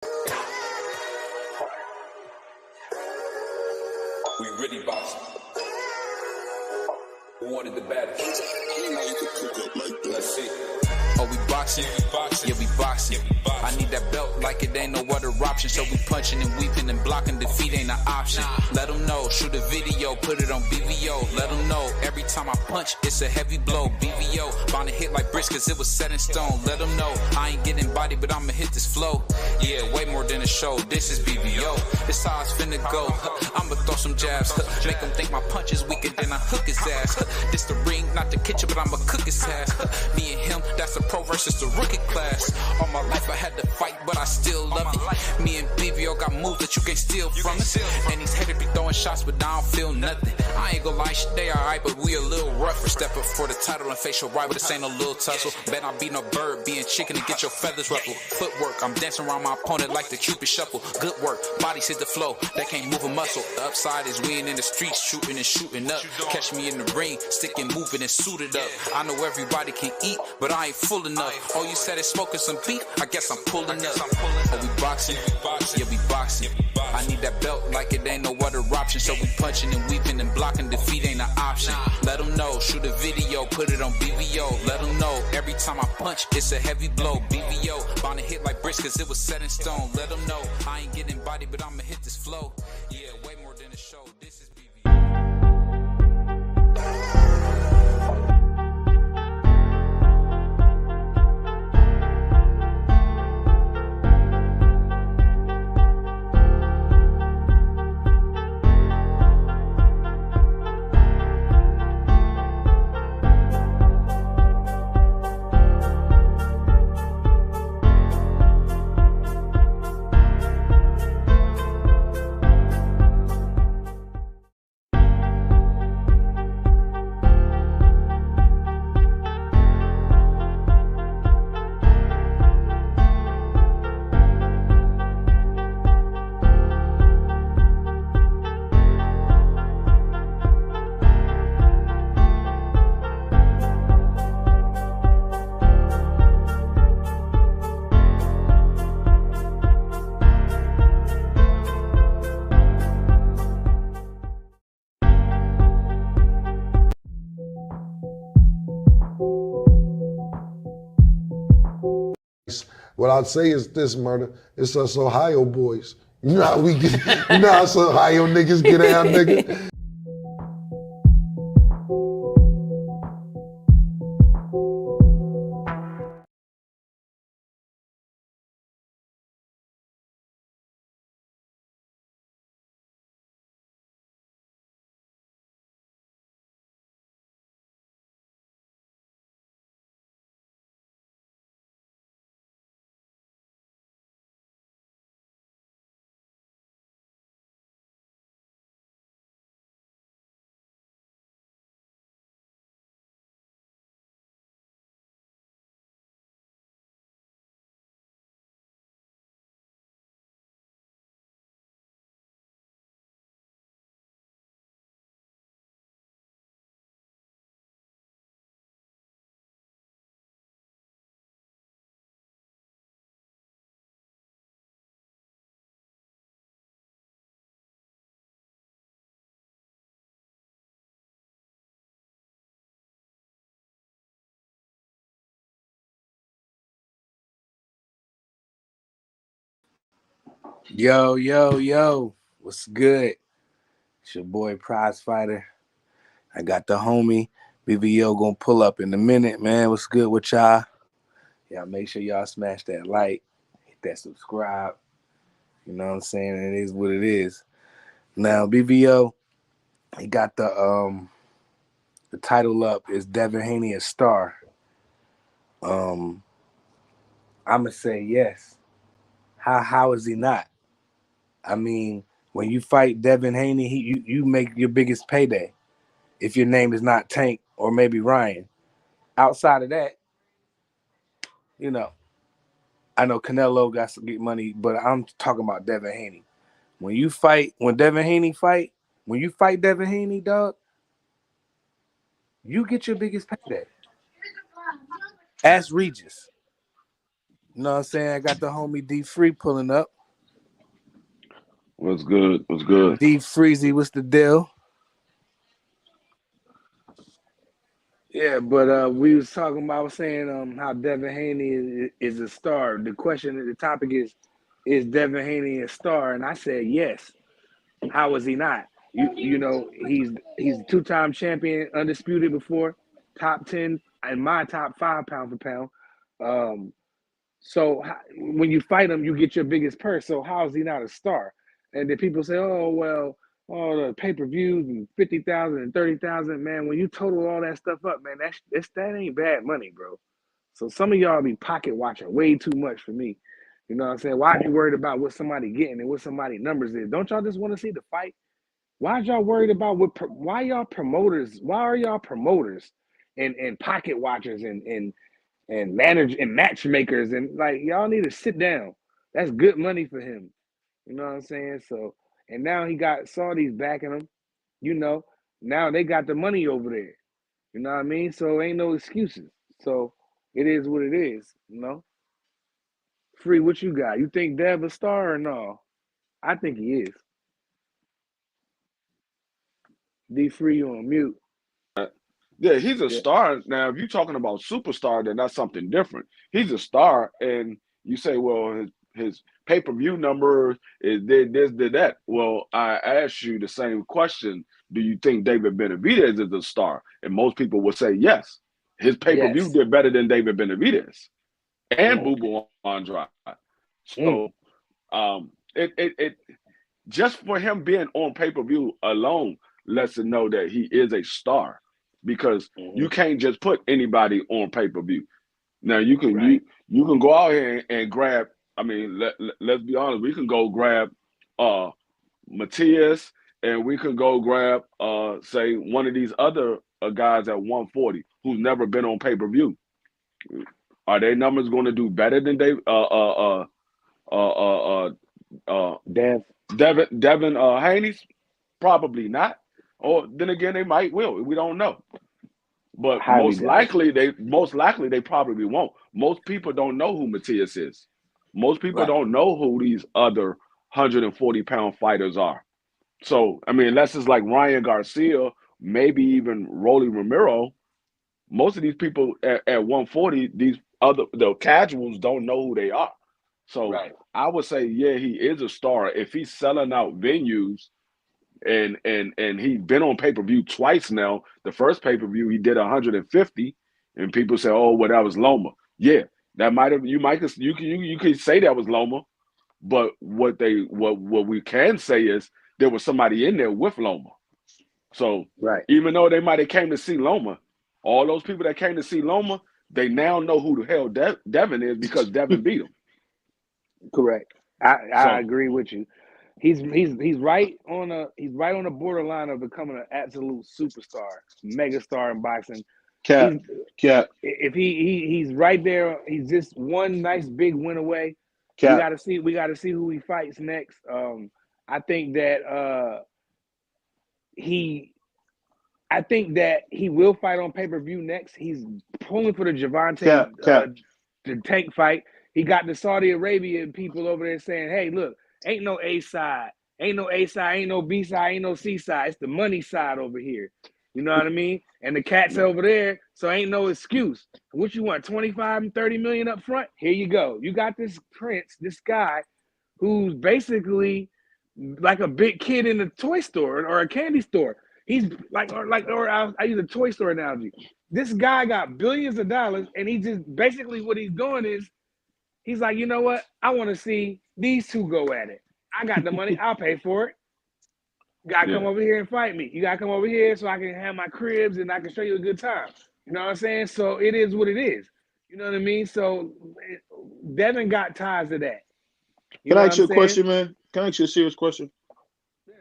We really boxing. Who wanted the baddest? Let's see. Oh, we boxing? Yeah, we boxing. I need that belt like it ain't no other option. So we punching and weaving and blocking. Defeat ain't an option. Let them know. Shoot a video, put it on BVO. Let them know. Every time I punch, it's a heavy blow. BVO, bound to hit like bricks cause it was set in stone. Let them know. I ain't getting body, but I'ma hit this flow. Yeah, way more than a show. This is BVO. This how it's finna go. I'ma throw some jabs. Make them think my punch is weaker than I hook his ass. This the ring, not the kitchen, but I'ma cook his ass. Me and him, that's a pro versus the rookie class. All my life I had to fight, but I still love it. Me and BVO got moves that you can't steal from us. And these haters be throwing shots, but I don't feel nothing. I ain't gonna lie, shit, they alright, but we a little rougher. Step up for the title and face your rival, this ain't no little tussle. Bet I beat no bird, being chicken to get your feathers ruffled. Footwork, I'm dancing around my opponent like the Cupid shuffle. Good work, bodies hit the flow, they can't move a muscle. The upside is we ain't in the streets, shooting and shooting up. Catch me in the ring, sticking, moving and suited up. I know everybody can eat, but I ain't full enough. Oh, you said it's smoking some beef? I guess I'm pulling up. Oh, we boxing? Yeah, we boxing. I need that belt like it ain't no other option. So we punching and weaving and blocking. Defeat ain't an option. Let them know. Shoot a video, put it on BVO. Let them know. Every time I punch, it's a heavy blow. BVO, bound to hit like bricks cause it was set in stone. Let them know. I ain't getting body, but I'ma hit this flow. Yeah, way more than a show. This is BVO. What I'd say is this, Murder. It's us Ohio boys. You know how we get, you know how us Ohio niggas get down, nigga? Yo, what's good? It's your boy Prize Fighter. I got the homie BVO gonna pull up in a minute, man. What's good with y'all? Y'all make sure y'all smash that like, hit that subscribe. You know what I'm saying? It is what it is. Now BVO, he got the title up is Devin Haney a star. I'ma say yes. How is he not? I mean, when you fight Devin Haney, you make your biggest payday. If your name is not Tank or maybe Ryan. Outside of that, you know, I know Canelo got some good money, but I'm talking about Devin Haney. When you fight Devin Haney, dog, you get your biggest payday. Ask Regis. You know what I'm saying? I got the homie D Free pulling up. What's good? What's good? D Freezy, what's the deal? Yeah, but we was talking about, I was saying how Devin Haney is a star. The question, the topic is Devin Haney a star? And I said yes. How is he not? You know, he's a two-time champion, undisputed before, top 10 in my top 5 pound for pound. So when you fight him, you get your biggest purse. So how is he not a star? And then people say, oh, well, all the pay-per-views and 50,000 and 30,000, man, when you total all that stuff up, man, that ain't bad money, bro. So some of y'all be pocket watching way too much for me. You know what I'm saying? Why are you worried about what somebody getting and what somebody numbers is? Don't y'all just want to see the fight? Why are y'all worried about why y'all promoters? Why are y'all promoters and pocket watchers and manage and matchmakers and like y'all need to sit down. That's good money for him. You know what I'm saying? So and now he got Saudis backing him. You know, now they got the money over there. You know what I mean? So ain't no excuses. So it is what it is. You know. Free, what you got? You think Dev a star or no? I think he is. D Free, you on mute. Yeah, he's a Yeah. star. Now, if you're talking about superstar, then that's something different. He's a star, and you say, well, his pay-per-view number is this, did that. Well, I asked you the same question. Do you think David Benavidez is a star? And most people would say yes. His pay-per-view Yes. did better than David Benavidez and Mm. Boo Andrade. Mm. So it just for him being on pay-per-view alone lets it know that he is a star. Because you can't just put anybody on pay-per-view. Now you can you can go out here and grab. I mean, let's be honest. We can go grab Matias, and we can go grab say one of these other guys at 140 who's never been on pay-per-view. Are their numbers going to do better than Devin Haney's? Probably not. Or then again, they might will. We don't know. But most likely they probably won't. Most people don't know who Matias is. Most people don't know who these other 140-pound fighters are. So, I mean, unless it's like Ryan Garcia, maybe even Rolly Romero, most of these people at 140, the casuals don't know who they are. So I would say, yeah, he is a star. If he's selling out venues, and he's been on pay-per-view twice now. The first pay-per-view he did 150, and people say, "Oh, well, that was Loma." Yeah, that might have you could say that was Loma, but what we can say is there was somebody in there with Loma. So even though they might have came to see Loma, all those people that came to see Loma, they now know who the hell Devin is because Devin beat him. Correct. I agree with you. He's right on the borderline of becoming an absolute superstar, megastar in boxing. If he's right there, he's just one nice big win away. We got to see who he fights next. I think that he will fight on pay-per-view next. He's pulling for the Gervonta the Tank fight. He got the Saudi Arabian people over there saying, "Hey, look, ain't no A side, ain't no B side, ain't no C side. It's the money side over here." You know what I mean? And the cat's over there, so ain't no excuse. What you want, 25 and 30 million up front? Here you go. You got this prince, this guy, who's basically like a big kid in a toy store or a candy store. He's I use a toy store analogy. This guy got billions of dollars, and he just basically what he's doing is he's like, you know what? I want to see these two go at it. I got the money. I'll pay for it. You got to come over here and fight me. You got to come over here so I can have my cribs and I can show you a good time. You know what I'm saying? So it is what it is. You know what I mean? So Devin got ties to that. Can I ask you a question, man? Can I ask you a serious question? Yeah.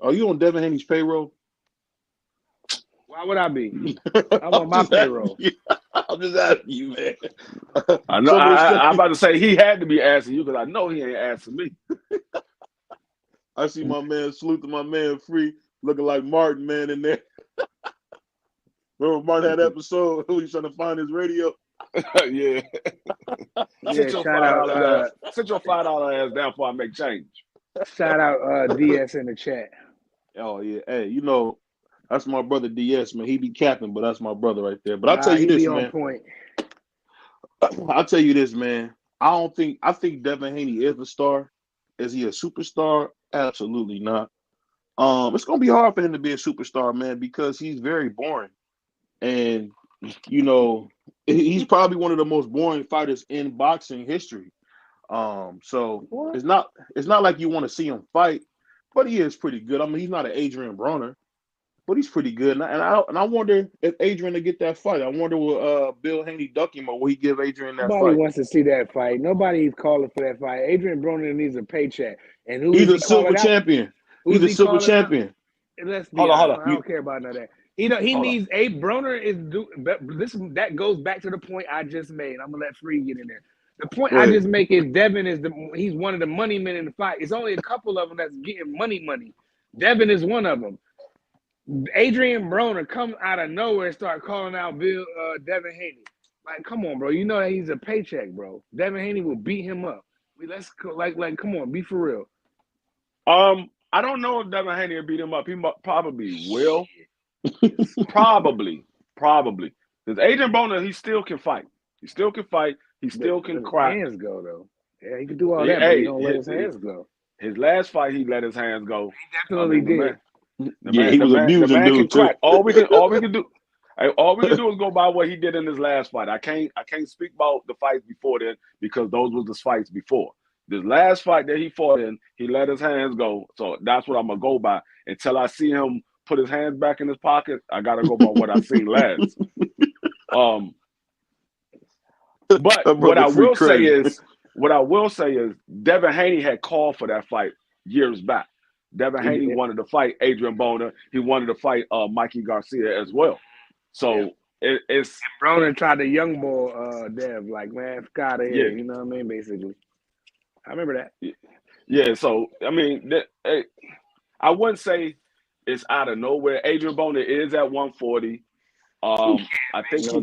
Are you on Devin Haney's payroll? Why would I be? I'm on my payroll. I'm just asking you, man. I know. I'm about to say he had to be asking you because I know he ain't asking me. I see my man, salute to my man Free, looking like Martin, man, in there. Remember Martin had that episode who he's trying to find his radio? Yeah. Sit your $5 ass down before I make change. Shout out DS in the chat. Oh yeah, hey, you know, that's my brother DS, man. He be capping, but that's my brother right there. But I'll tell you this, man. On point. I'll tell you this, man. I think Devin Haney is a star. Is he a superstar? Absolutely not. It's gonna be hard for him to be a superstar, man, because he's very boring. And you know, he's probably one of the most boring fighters in boxing history. So it's not like you want to see him fight, but he is pretty good. I mean, he's not an Adrian Broner, but he's pretty good. And I wonder if Adrian to get that fight. I wonder will Bill Haney duck him, or will he give Adrian that Nobody fight? wants to see that fight. Nobody's calling for that fight. Adrian Broner needs a paycheck, and he's a silver champion. He's a silver champion. Hold on. I don't care about none of that. He needs Broner is that goes back to the point I just made. I'm gonna let Free get in there. The point I just make is Devin he's one of the money men in the fight. It's only a couple of them that's getting money. Devin is one of them. Adrian Broner come out of nowhere and start calling out Devin Haney. Like, come on, bro. You know that he's a paycheck, bro. Devin Haney will beat him up. Come on, be for real. I don't know if Devin Haney will beat him up. He probably will. Probably. Because Adrian Broner, he still can fight. He still can crack. Hands go though. Yeah, he can do all that, but he don't let his hands go. His last fight, he let his hands go. He definitely did. He was abusing dude too. All we can do is go by what he did in his last fight. I can't speak about the fights before then because those were the fights before. This last fight that he fought in, he let his hands go. So that's what I'm gonna go by. Until I see him put his hands back in his pocket, I gotta go by what I seen last. But what I will say is Devin Haney had called for that fight years back. Devin Haney wanted to fight Adrian Broner. He wanted to fight Mikey Garcia as well. So it's Broner tried to young boy Dev, like, man, fuck out of here. You know what I mean? Basically. I remember that. Yeah, so I mean, I wouldn't say it's out of nowhere. Adrian Broner is at 140. I think he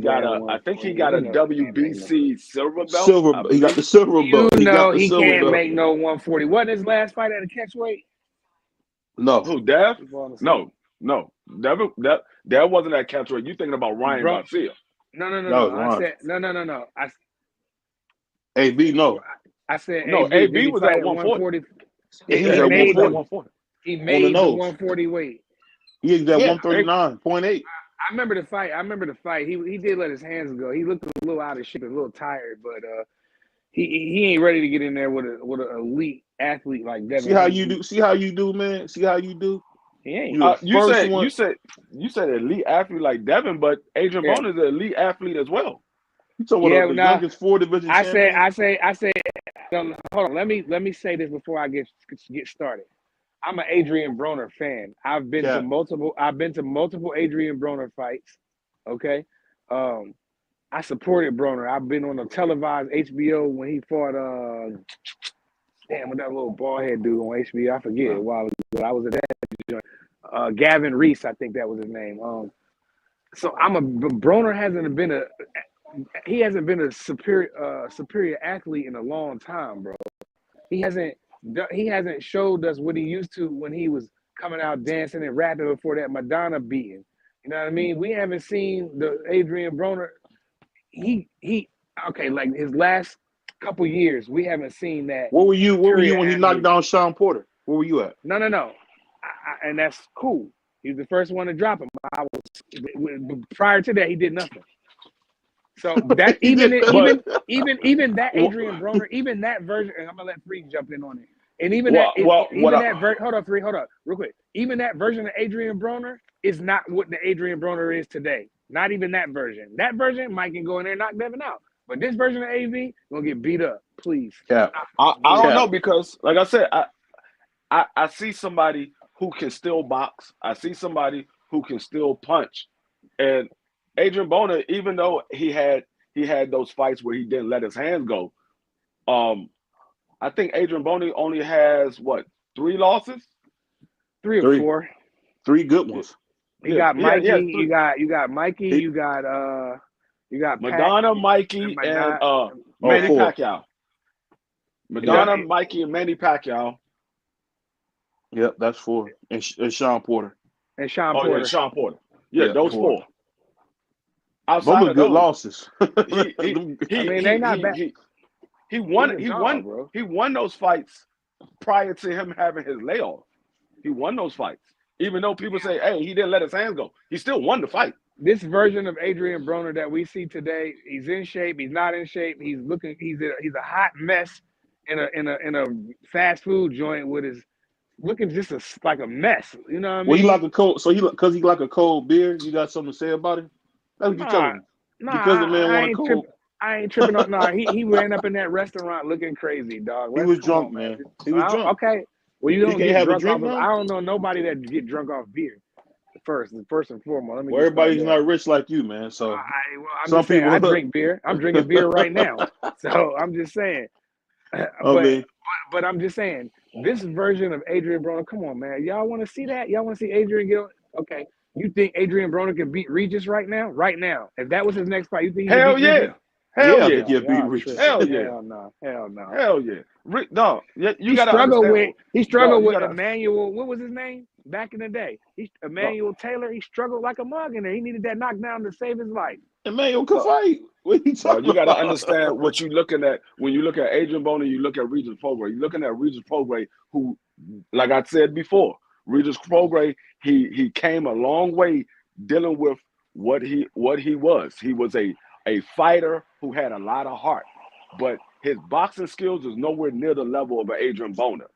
got a WBC silver belt. He got the silver belt. He can't make no 140. Wasn't his last fight at a catch weight? No. Who, Dev? No. That wasn't at catch weight. You thinking about Ryan Garcia? No. I said no. AB, no. I said no. AB was at 140. He was at 140. He made the 140 weight. He was at 139.8. I remember the fight. He did let his hands go. He looked a little out of shape, a little tired, but he ain't ready to get in there with an elite athlete like Devin. See how you do, man. See how you do. He ain't. You said elite athlete like Devin, but Adrian Broner is an elite athlete as well. You talking about the youngest 4 division champion? I say. Hold on. Let me say this before I get started. I'm an Adrian Broner fan. I've been to multiple Adrian Broner fights. Okay. I supported Broner. I've been on a televised HBO when he fought with that little bald head dude on HBO. I forget a while ago. I was at that joint. Gavin Reese, I think that was his name. So Broner hasn't been a superior athlete in a long time, bro. He hasn't showed us what he used to when he was coming out dancing and rapping before that Madonna beating. You know what I mean? We haven't seen the Adrian Broner. Like his last couple years, we haven't seen that. Where were you when he knocked down Sean Porter? Where were you at? No. And that's cool. He was the first one to drop him. Prior to that, he did nothing. So that even that Adrian Broner, even that version, and I'm gonna let Free jump in on it. And even hold up, real quick. Even that version of Adrian Broner is not what the Adrian Broner is today. Not even that version. That version, Mike can go in there and knock Devin out. But this version of AV gonna get beat up. Please. Yeah. I don't know, because like I said, I see somebody who can still box. I see somebody who can still punch. And Adrian Broner, even though he had those fights where he didn't let his hands go, I think Adrian Broner only has 3 losses? 3 or 4. 3 good ones. You got Mikey, you got Mikey, you got You got Madonna, Pat, Mikey, and Manny Pacquiao. Madonna, Mikey, and Manny Pacquiao. Yep, that's 4. And Sean Porter. And Sean Porter. Yeah, Sean Porter. Yeah, those 4. Outside those are good losses. They not bad. He won those fights prior to him having his layoff. He won those fights. Even though people say, hey, he didn't let his hands go. He still won the fight. This version of Adrian Broner that we see today, he's in shape, he's not in shape, he's a hot mess in a fast food joint with his looking just like a mess. You know what I mean? Well, he like a cold, so he like a cold beer. You got something to say about it? That's what you telling me. Because the man want a cold. I ain't tripping on. He ran up in that restaurant looking crazy, dog. He was drunk, man. He was drunk. Okay. Well, you don't get drunk off. Now? I don't know nobody that get drunk off beer. First and foremost. Well, everybody's not rich like you, man. So I'm just saying, I drink beer. I'm drinking beer right now. So I'm just saying. Okay. But I'm just saying, this version of Adrian Broner, come on, man. Y'all want to see that? Y'all want to see Adrian get okay. You think Adrian Broner can beat Regis right now? Right now. If that was his next fight, you think he can beat Regis? Hell yeah. You beat Regis. Hell yeah. Hell no. Hell yeah. No. You got to struggle he struggled with Emmanuel. What was his name back in the day? Emmanuel Taylor. He struggled like a mug in there. He needed that knockdown to save his life. Emmanuel could fight. What you talking you got to understand what you're looking at. When you look at Adrian Broner, you look at Regis Prograis. You're looking at Regis Prograis, who, like I said before, Regis Prograis, he came a long way dealing with what he was. He was a fighter who had a lot of heart, but his boxing skills is nowhere near the level of an Adrian Broner.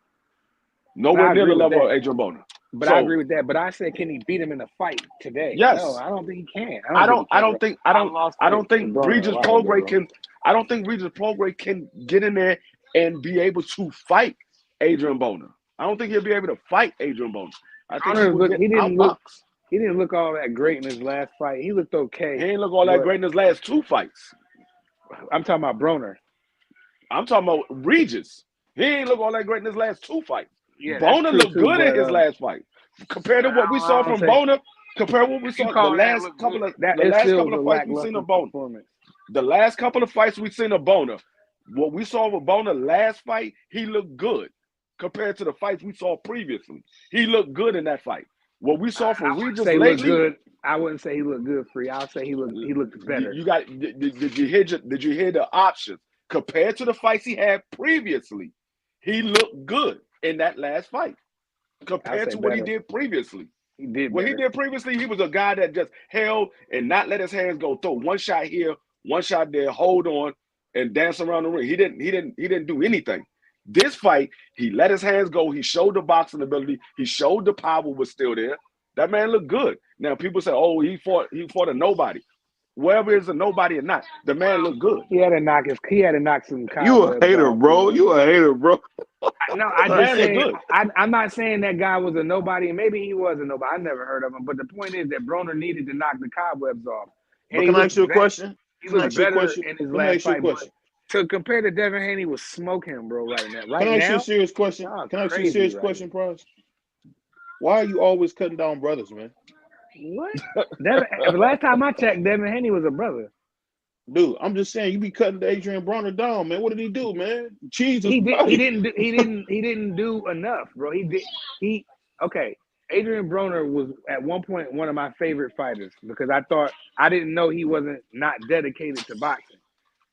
Nowhere near the level of Adrian Broner. But I agree with that. But I said, can he beat him in a fight today? Yes. No, I don't think he can. I don't think Regis Prograis can. I don't think Regis Prograis can get in there and be able to fight Adrian Broner. I don't think he'll be able to fight Adrian Broner. I think he didn't look all that great in his last fight. He looked okay. He didn't look all that great in his last 2 fights. I'm talking about Broner. I'm talking about Regis. He ain't look all that great in his last 2 fights. Yeah, Boner looked good in his last fight. Compared to what we saw from Boner, compare what we saw the last couple of fights we seen of Boner. The last couple of fights we seen of Boner, what we saw with Boner last fight, he looked good compared to the fights we saw previously. He looked good in that fight. What we saw from Regis lately, I wouldn't say he looked good for you. I'll say he looked better. You got did you hear the options compared to the fights he had previously? He looked good in that last fight compared to what he did previously. He did what he did previously. He was a guy that just held and not let his hands go. Throw one shot here, one shot there, hold on, and dance around the ring. He didn't do anything. This fight, he let his hands go. He showed the boxing ability. He showed the power was still there. That man looked good. Now people say, "Oh, he fought a nobody." Whether it's a nobody or not, the man looked good. He had to knock some. You a hater, bro. You a hater, bro. No, I'm not saying that guy was a nobody, and maybe he was a nobody. I never heard of him. But the point is that Broner needed to knock the cobwebs off. And can I ask you a question? He was better in his last fight. To compare to Devin Haney was smoke him, bro, right now. Can I ask you a serious question? Can I ask you a serious question, Price? Why are you always cutting down brothers, man? What? The last time I checked, Devin Haney was a brother. Dude, I'm just saying you be cutting Adrian Broner down, man. What did he do, man? Jesus. He didn't do enough, bro. Okay. Adrian Broner was at one point one of my favorite fighters because I didn't know he wasn't not dedicated to boxing.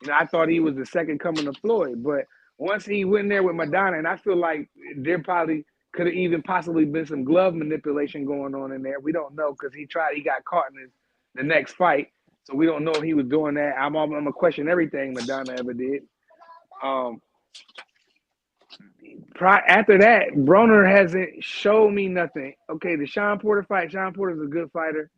You know, I thought he was the second coming of Floyd, but once he went there with Madonna, and I feel like there probably could have even possibly been some glove manipulation going on in there. We don't know because he got caught in the next fight, so we don't know if he was doing that. I'm gonna question everything Madonna ever did. After that, Broner hasn't showed me nothing. Okay, the Sean Porter fight. Sean Porter's a good fighter.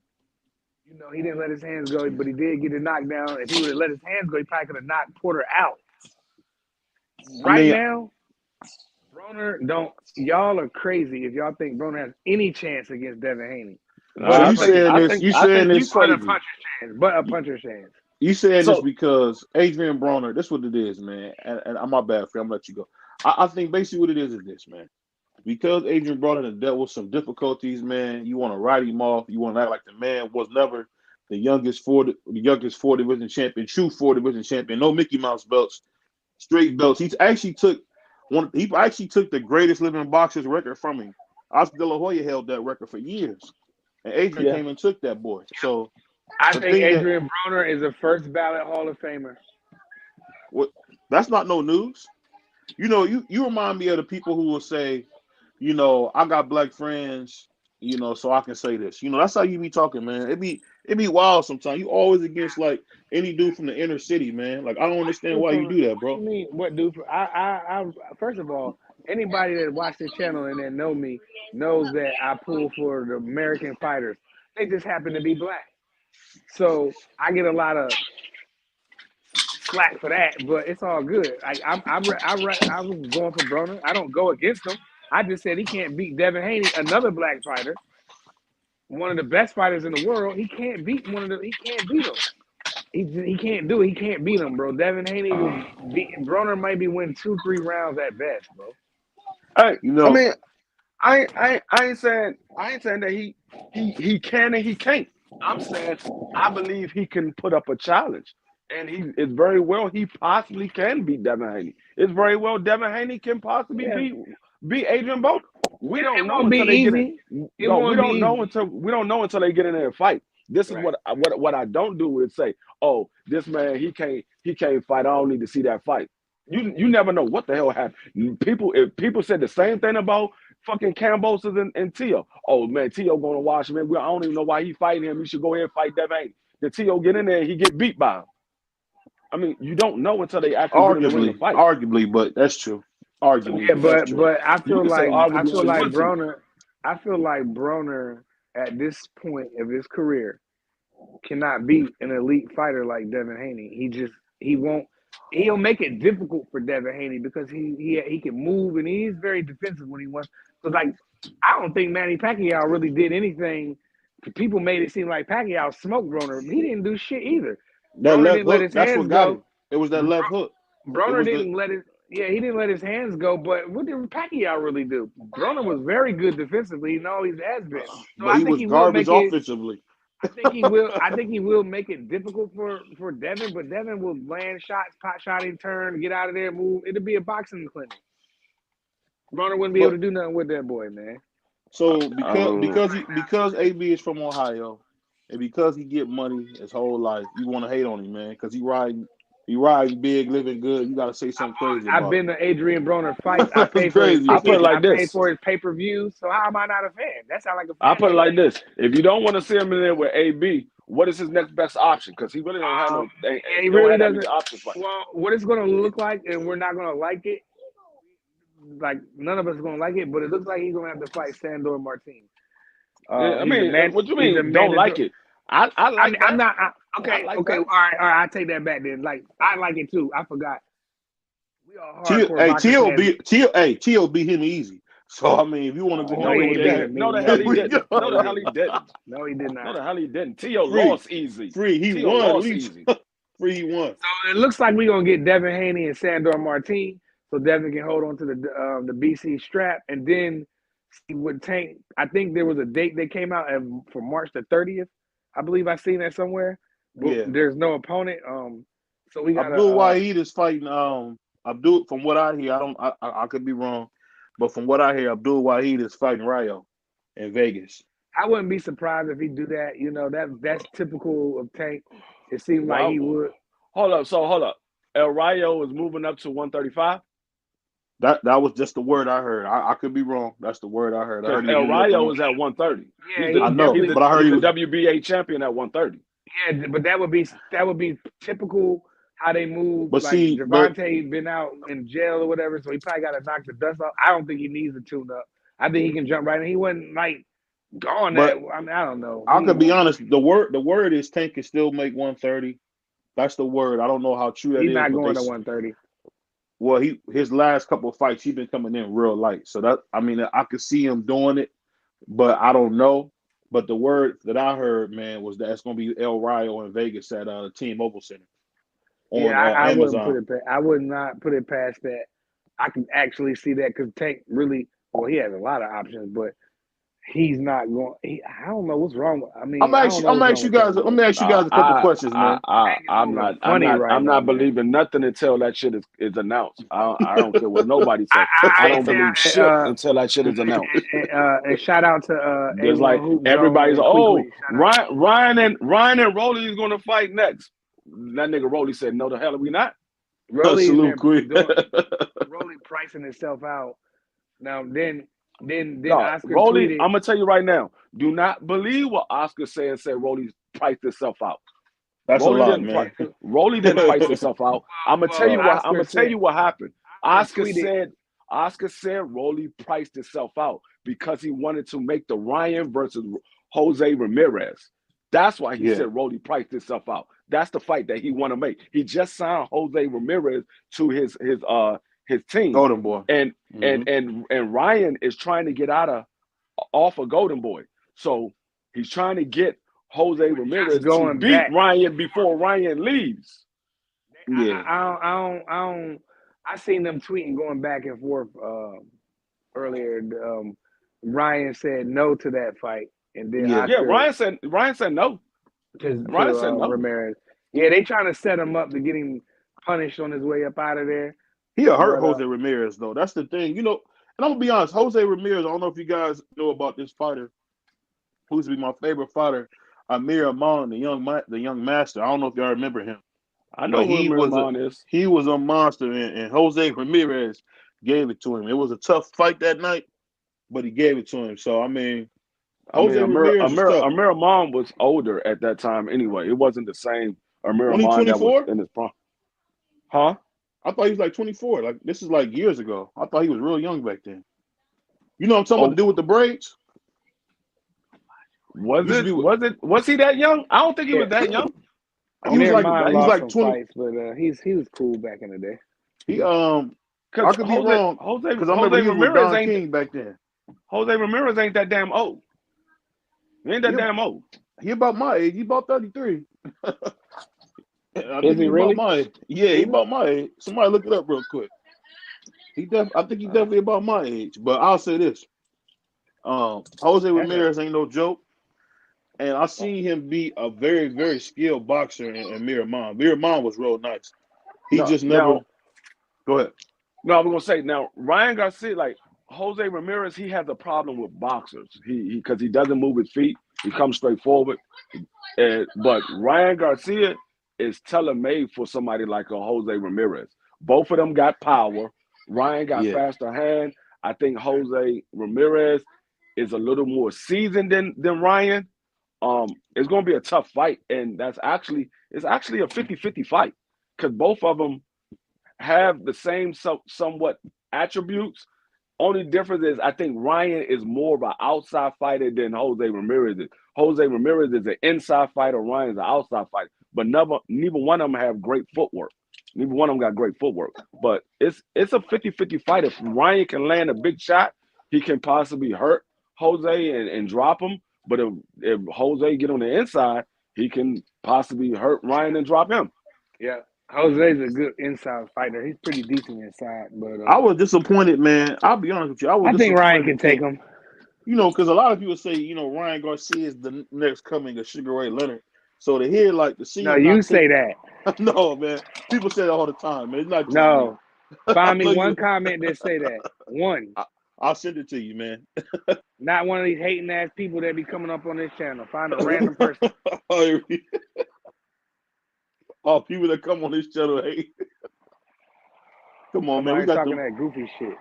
You know, he didn't let his hands go, but he did get a knockdown. If he would have let his hands go, he probably could have knocked Porter out. Now, Broner y'all are crazy if y'all think Broner has any chance against Devin Haney. You saying this but a puncher's chance. You saying this because Adrian Broner, that's what it is, man. And I'm my bad, friend. I'm gonna let you go. I think basically what it is this, man. Because Adrian Broner has dealt with some difficulties, man, you want to write him off. You want to act like the man was never the youngest four division champion, true 4 division champion, no Mickey Mouse belts, straight belts. He actually took the greatest living boxer's record from him. Oscar De La Hoya held that record for years, and Adrian came and took that boy. So I think Adrian Broner is a first ballot Hall of Famer. That's not no news. You know, you remind me of the people who will say, you know, I got black friends, you know, so I can say this. You know, that's how you be talking, man. It be wild sometimes. You always against like any dude from the inner city, man. Like I don't understand why you do that, bro. What do you mean? What dude? I first of all, anybody that watched the channel and that know me knows that I pull for the American fighters. They just happen to be black, so I get a lot of slack for that, but it's all good. I was going for Broner. I don't go against him. I just said he can't beat Devin Haney, another black fighter, one of the best fighters in the world. He can't beat He can't beat him. He can't do it. He can't beat him, bro. Devin Haney will beat Broner. Maybe win 2-3 rounds at best, bro. Hey, you know, I mean, I ain't saying that he can and he can't. I'm saying I believe he can put up a challenge. And it's very well he possibly can beat Devin Haney. It's very well Devin Haney can possibly beat Adrian Broner. We don't know until they get in. We don't know until they get in there and fight. This is what I don't do is say, oh, this man he can't fight. I don't need to see that fight. You never know what the hell happened. If people said the same thing about fucking Kambosos and Tio. Oh man, Tio going to watch him. I don't even know why he fighting him. You should go ahead and fight Devin Haney. The Tio get in there and he get beat by him. I mean, you don't know until they actually win the fight. Arguably, but that's true. Arguably, yeah, but I feel like Broner at this point of his career cannot beat an elite fighter like Devin Haney. He'll make it difficult for Devin Haney because he can move and he's very defensive when he wants. So like, I don't think Manny Pacquiao really did anything. People made it seem like Pacquiao smoked Broner. He didn't do shit either. That left hook, that's what got him. It was that left hook. Broner didn't let it. Yeah, he didn't let his hands go. But what did Pacquiao really do? Broner was very good defensively, and always has been. So but he was garbage offensively. I think he will. I think he will make it difficult for Devin, but Devin will land shots, pot shotting, turn, get out of there, move. It'll be a boxing clinic. Broner wouldn't be able to do nothing with that boy, man. So because AB is from Ohio. And because he get money his whole life, you want to hate on him, man. Because he riding big, living good. You got to say something crazy about I've been to Adrian Broner fights. I paid for his pay-per-view. So how am I not a fan? That sounds like a fan. I put it like this. If you don't want to see him in there with AB, what is his next best option? Because he really don't have no he really doesn't options. Well, what it's going to look like, and we're not going to like it, like none of us are going to like it, but it looks like he's going to have to fight Sandor Martin. I mean, what you mean? Don't like it? I like. I'm not. Okay. All right. I take that back then. Like I like it too. I forgot. We are hardcore. Tio beat him easy. So I mean, if you want to go, no, the hell he didn't. No, the hell he didn't. No, he did not. No, the hell he didn't. Tio lost easy. He won. Easy. He won. So it looks like we're gonna get Devin Haney and Sandor Martin, so Devin can hold on to the BC strap, and then see what Tank. I think there was a date that came out for March the 30th. I believe I seen that somewhere. But there's no opponent. So we got Abdul Wahid is fighting. Abdul, from what I hear, I could be wrong, but from what I hear, Abdul Wahid is fighting Rayo in Vegas. I wouldn't be surprised if he do that. You know, that's typical of Tank. It seemed like he would. Hold up. El Rayo is moving up to 135. That was just the word I heard. I could be wrong. That's the word I heard. El Rayo is at 130. Yeah, I know, but I heard he was the WBA champion at 130. Yeah, but that would be typical how they move. But like Gervonta been out in jail or whatever, so he probably got to knock the dust off. I don't think he needs a tune up. I think he can jump right in. He wasn't like gone. I mean, I don't know. I could be honest. The word is Tank can still make 130. That's the word. I don't know how true that is. He's not going to 130. Well, his last couple of fights, he's been coming in real light. So I could see him doing it, but I don't know. But the word that I heard, man, was that it's going to be El Rayo in Vegas at T-Mobile Center. I would not put it past that. I can actually see that because Tank really, he has a lot of options, but he's not going. I don't know what's wrong with. I mean, I'm gonna ask you guys. Let me ask you guys a couple questions, man. I'm not believing nothing until that shit is announced. I don't care what nobody says. I don't believe shit until that shit is announced. And shout out to just like everybody's Ryan and Rolly is going to fight next. That nigga Rolly said, "No, the hell are we not." Rolly pricing himself out. Now then Oscar Rolly, tweeted, I'm gonna tell you right now, do not believe what Oscar said Rolly priced himself out. That's Rolly a lot, man. Rolly didn't price himself out. I'm gonna tell you what happened. Oscar said Rolly priced himself out because he wanted to make the Ryan versus Jose Ramirez. That's why he said Rolly priced himself out. That's the fight that he want to make. He just signed Jose Ramirez to his team. Golden Boy. And Ryan is trying to get off of Golden Boy. So he's trying to get Jose Ramirez to beat Ryan before Ryan leaves. Yeah. I seen them tweeting going back and forth earlier. Ryan said no to that fight. And then Ryan said no. Ryan said no. Ramirez. Yeah, they trying to set him up to get him punished on his way up out of there. He'll hurt Jose Ramirez though. That's the thing, and I'm gonna be honest. Jose Ramirez. I don't know if you guys know about this fighter, who used to be my favorite fighter, Amir Amon, the young master. I don't know if y'all remember him. I know who Amir Amon is. He was a monster, and Jose Ramirez gave it to him. It was a tough fight that night, but he gave it to him. So Amir Amon was older at that time anyway. It wasn't the same Amir Amon that was in his prime. Huh? I thought he was like 24. Like this is like years ago. I thought he was real young back then. You know what I'm talking about? To do with the braids? Was he that young? I don't think he was that young. He was like 20. Fights, but he was cool back in the day. I could be wrong because I remember he was with Don King back then. Jose Ramirez ain't that damn old. He ain't that damn old. He about my age. He about 33. Is he really? He about my age. Somebody look it up real quick. I think he's definitely about my age. But I'll say this: Jose Ramirez ain't no joke, and I seen him be a very, very skilled boxer in Miramon. Miramon was real nice. Go ahead. No, I'm gonna say now Ryan Garcia, like Jose Ramirez, he has a problem with boxers. Because he doesn't move his feet. He comes straight forward. But Ryan Garcia is tailor-made for somebody like a Jose Ramirez. Both of them got power. Ryan got faster hand. I think Jose Ramirez is a little more seasoned than Ryan. It's going to be a tough fight, and it's actually a 50-50 fight because both of them have the same somewhat attributes. Only difference is I think Ryan is more of an outside fighter than Jose Ramirez is. Jose Ramirez is an inside fighter. Ryan's an outside fighter. But neither one of them have great footwork. Neither one of them got great footwork. But it's a 50-50 fight. If Ryan can land a big shot, he can possibly hurt Jose and drop him. But if Jose get on the inside, he can possibly hurt Ryan and drop him. Yeah. Jose's a good inside fighter. He's pretty decent inside. But I was disappointed, man. I'll be honest with you. I think Ryan can take him. Because a lot of people say, Ryan Garcia is the next coming of Sugar Ray Leonard. So to hear to see. No, you say that. No, man. People say that all the time, man. It's not. No. Find me one comment that say that. One. I'll send it to you, man. Not one of these hating ass people that be coming up on this channel. Find a random person. All people that come on this channel hate. Come on, man. We got talking that goofy shit.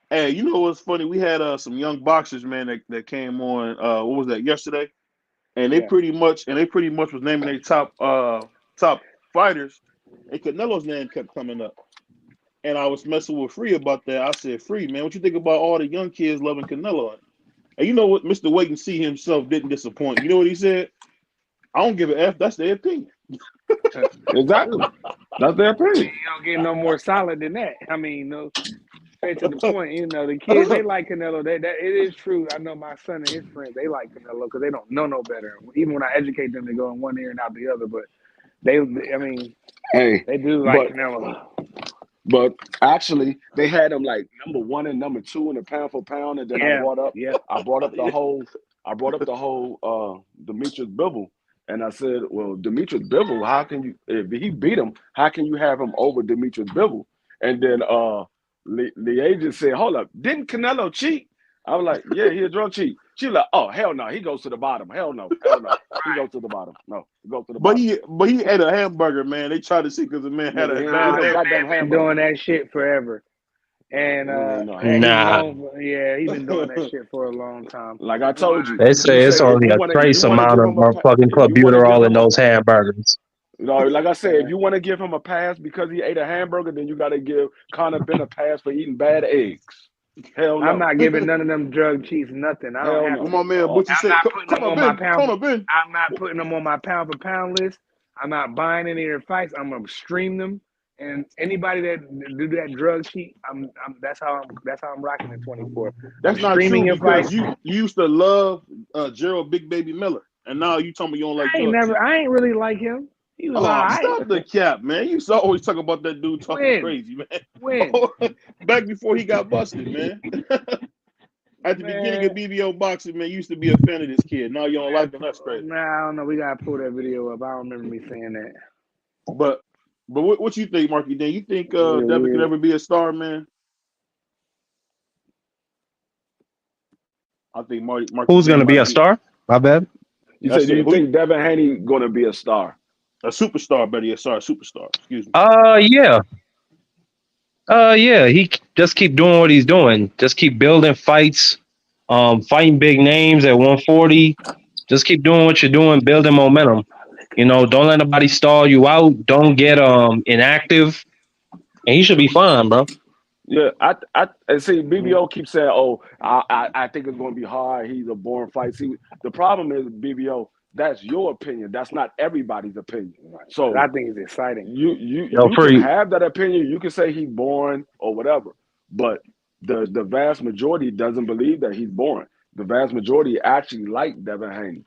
Hey, you know what's funny? We had some young boxers, man, that came on. What was that? Yesterday, and they pretty much was naming their top fighters, and Canelo's name kept coming up. And I was messing with Free about that. I said, Free, man, what you think about all the young kids loving Canelo? And you know what? Mr. Wait and See himself didn't disappoint. You know what he said? I don't give a F. That's their opinion. Exactly. That's their opinion. You don't get no more solid than that. I mean, straight to the point. The kids, they like Canelo. That it is true. I know my son and his friends, they like Canelo because they don't know no better. Even when I educate them, they go in one ear and out the other. But they do like Canelo. But actually, they had him like number 1 and number 2 in the pound for pound, and then I brought up the whole Demetrius Bivol, and I said, well, Demetrius Bivol, how can you, if he beat him, how can you have him over Demetrius Bivol? And then the agent said, hold up, didn't Canelo cheat? I was like, yeah, he a drug cheat. She was like, oh, hell no, he goes to the bottom. Hell no, he goes to the bottom. No, he goes to the bottom. But he ate a hamburger, man. They tried to see because the man had a goddamn hamburger. Doing that shit forever. And he's been doing that shit for a long time. Like I told you, they say it's only a trace amount of fucking clenbuterol in those hamburgers. You know, like I said, if you want to give him a pass because he ate a hamburger, then you got to give Conor Ben a pass for eating bad eggs. Hell no. I'm not giving none of them drug cheats nothing. I don't have to. My man, what you say? I'm not putting them on my pound for pound list. I'm not buying any of their fights. I'm gonna stream them. And anybody that do that drug cheat, that's how I'm rocking in 24. That's not true because you used to love Gerald Big Baby Miller, and now you tell me you don't like. I ain't really like him. He was stop the cap, man. You used to always talk about that dude talking crazy, man. When? Back before he got busted, man. At the beginning of BBO boxing, man, you used to be a fan of this kid. Now you don't like him. That's crazy. Nah, I don't know. We gotta pull that video up. I don't remember me saying that. But what you think, Marky Dan? You think Devin could ever be a star, man? I think Marky. Who's gonna be a star? My bad. You said, do you think Devin Haney gonna be a star? A superstar, buddy. A superstar. Excuse me. Yeah. Yeah. He just keep doing what he's doing. Just keep building fights, fighting big names at 140. Just keep doing what you're doing, building momentum. You know, don't let nobody stall you out. Don't get inactive, and he should be fine, bro. Yeah, I see. BBO keeps saying, "Oh, I think it's going to be hard. He's a boring fight." See, the problem is, BBO, that's your opinion. That's not everybody's opinion. So I think it's exciting. You can have that opinion. You can say he's boring or whatever, but the vast majority doesn't believe that he's boring. The vast majority actually like Devin Haney.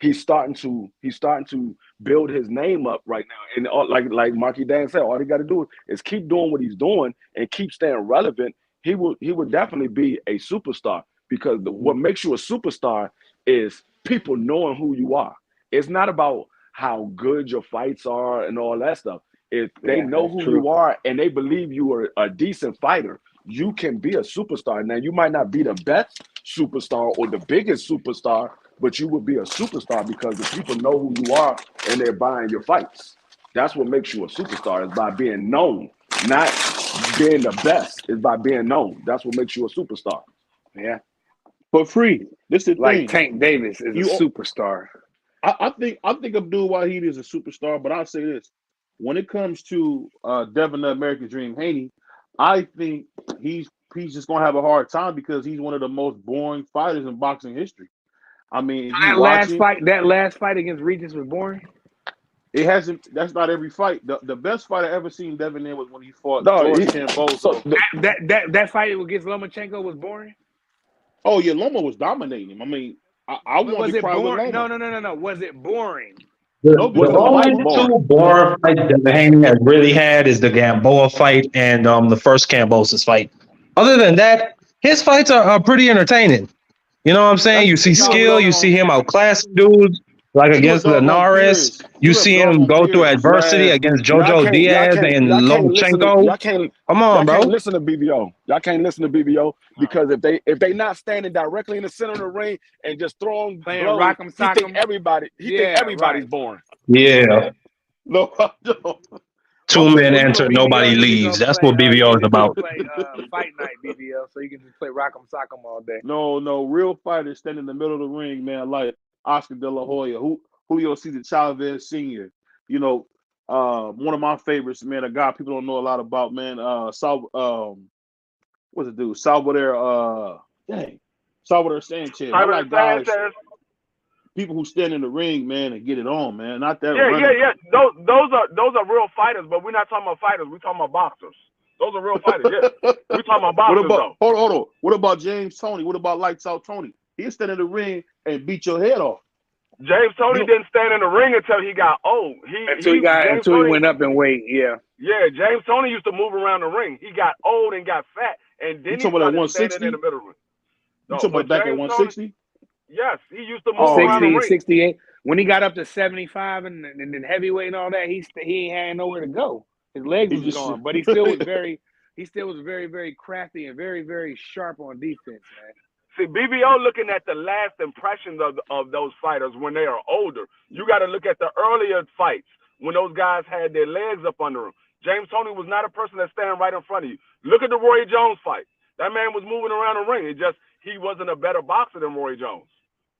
He's starting to build his name up right now, and like Marky Dan said, all he got to do is keep doing what he's doing and keep staying relevant. He would definitely be a superstar, because what makes you a superstar is people knowing who you are. It's not about how good your fights are and all that stuff. If they know who you are and they believe you are a decent fighter, you can be a superstar. Now, you might not be the best superstar or the biggest superstar, but you will be a superstar because the people know who you are and they're buying your fights. That's what makes you a superstar, is by being known, not being the best. It's by being known. That's what makes you a superstar. Yeah. For free. This is like thing. Tank Davis is a superstar. I think Abdul Wahid is a superstar, but I'll say this. When it comes to Devin the American Dream Haney, I think he's just gonna have a hard time because he's one of the most boring fighters in boxing history. I mean, that last fight against Regis was boring. It hasn't. That's not every fight. The best fight I ever seen Devin in was when he fought George Kambosos. So that fight against Lomachenko was boring. Oh yeah, Loma was dominating him. I mean, I wanted to cry with Loma. No. Was it boring? The only two boring fights that Haney has really had is the Gamboa fight and the first Kambosos fight. Other than that, his fights are pretty entertaining. You know what I'm saying? You see skill, you see him outclass dudes, like against Linares. You see him go through adversity against Jojo Diaz and Lomachenko. Come on, bro. Listen to BBO. Y'all can't listen to BBO because if they not standing directly in the center of the ring and just throwing blows, rock'em, sock'em, he think everybody's boring. Yeah. No, I don't. 2 men enter, nobody leaves. That's what BBO is about. Fight night, BBO, so you can just play rock'em sock'em all day. No, real fighters stand in the middle of the ring, man, like Oscar De La Hoya, Julio Cesar Chavez Sr. You know, one of my favorites, man, a guy people don't know a lot about, man. What's it do? Salvador Sanchez. I like guys. People who stand in the ring, man, and get it on, man. Not that. Yeah. Those are real fighters, but we're not talking about fighters. We're talking about boxers. Those are real fighters. Yeah, we're talking about boxers. Hold on. What about James Toney? What about Lights Out Tony? He'll stand in the ring and beat your head off. James Toney didn't stand in the ring until he got old. Until he went up in weight. Yeah. Yeah, James Toney used to move around the ring. He got old and got fat, and then he started standing in the middle ring. You talking about back at 160? Yes, he used to move around the ring. 68. When he got up to 75 and then heavyweight and all that, he had nowhere to go. His legs was gone, but he still was very very crafty and very very sharp on defense, man. See, BBO looking at the last impressions of those fighters when they are older. You got to look at the earlier fights when those guys had their legs up under them. James Toney was not a person that's standing right in front of you. Look at the Roy Jones fight. That man was moving around the ring. He wasn't a better boxer than Roy Jones.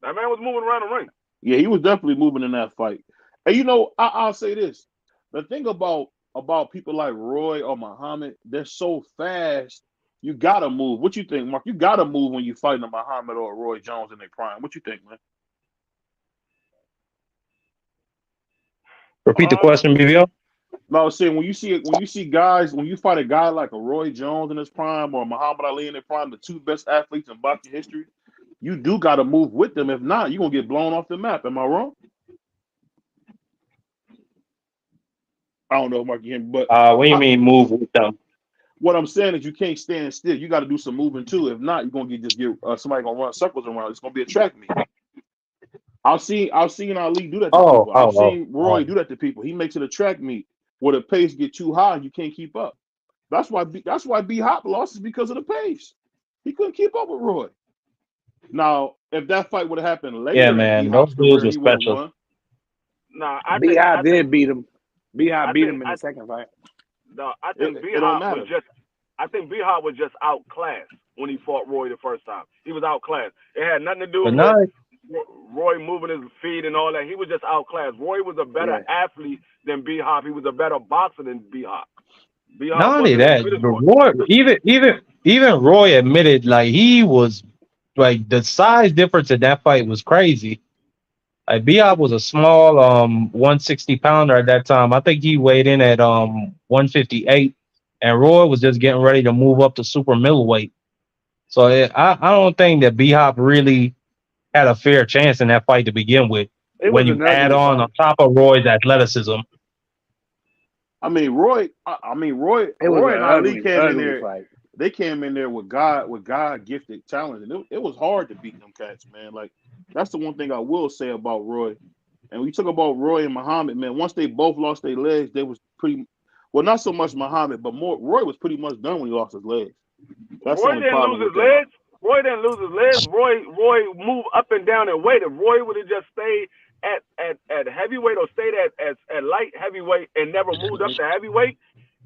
That man was moving around the ring. Yeah, he was definitely moving in that fight. And you know, I'll say this: the thing about people like Roy or Muhammad, they're so fast. You gotta move. What you think, Mark? You gotta move when you fighting a Muhammad or a Roy Jones in their prime. What you think, man? Repeat the question, BBO. No, I was saying when you fight a guy like a Roy Jones in his prime or Muhammad Ali in their prime, the two best athletes in boxing history, you do gotta move with them. If not, you're gonna get blown off the map. Am I wrong? I don't know if Mark can, but what do you mean move with them? What I'm saying is you can't stand still. You got to do some moving too. If not, you're gonna get somebody gonna run circles around. It's gonna be a track meet. I've seen Ali do that to people. I've seen Roy do that to people. He makes it a track meet where the pace get too high and you can't keep up. That's why B Hop lost is because of the pace. He couldn't keep up with Roy. Now, if that fight would have happened later, yeah, man, those dudes are special. Nah, B-Hop did beat him. B-Hop beat him in the second fight. No, I think B-Hop was just outclassed when he fought Roy the first time. He was outclassed. It had nothing to do with Roy moving his feet and all that. He was just outclassed. Roy was a better athlete than B-Hop. He was a better boxer than B-Hop. Not only that, Roy, even Roy admitted he was the size difference in that fight was crazy. B-Hop was a small 160 pounder at that time. I think he weighed in at 158, and Roy was just getting ready to move up to super middleweight. So I don't think that B-Hop really had a fair chance in that fight to begin with. When you add on top of Roy's athleticism. Roy and Ali came in there. Fight. They came in there with God gifted talent, and it was hard to beat them cats, man. That's the one thing I will say about Roy. And we talk about Roy and Muhammad, man. Once they both lost their legs, they was not so much Muhammad, but more Roy was pretty much done when he lost his legs. Roy didn't lose his legs. Roy didn't lose his legs. Roy moved up and down in weight. If Roy would have just stayed at heavyweight or stayed at light heavyweight and never moved up to heavyweight,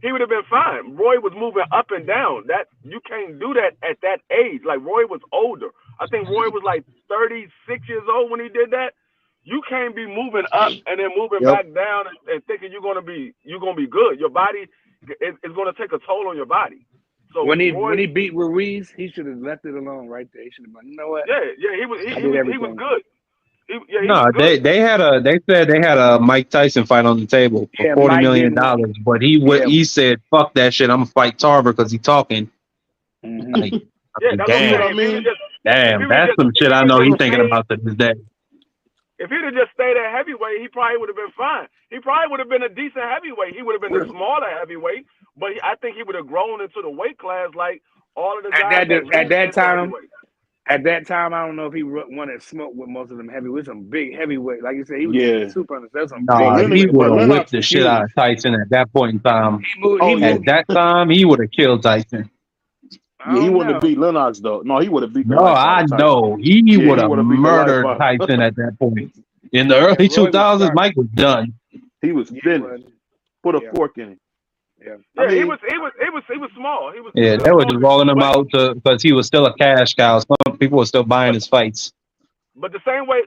he would have been fine. Roy was moving up and down. That you can't do that at that age. Roy was older. I think Roy was 36 years old when he did that. You can't be moving up and then moving back down and thinking you're gonna be good. Your body is gonna take a toll on your body. So when he beat Ruiz, he should have left it alone right there. He should have been, you know what? Yeah, he was good. They said they had a Mike Tyson fight on the table for $40 million, but he said, "Fuck that shit, I'm gonna fight Tarver because he's talking." That's what I mean. Damn, that's some shit I know he's thinking about to this day. If he'd have just stayed at heavyweight, he probably would have been fine. He probably would have been a decent heavyweight. He would have been the smaller heavyweight, but I think he would have grown into the weight class like all of the guys. At that time, I don't know if he wanted to smoke with most of them heavyweights. Some big heavyweight, like you said, he was super understanding. He would have whipped the shit out of Tyson at that point in time. At that time, he would have killed Tyson. Yeah, he wouldn't have beat Lennox though. No, he would have beat. No, I know he would have murdered Tyson at that point. In the early 2000s, Mike was done. He was finished. Put a fork in it. Yeah, he was small. They were just rolling him out because he was still a cash cow. Some people were still buying his fights. But the same way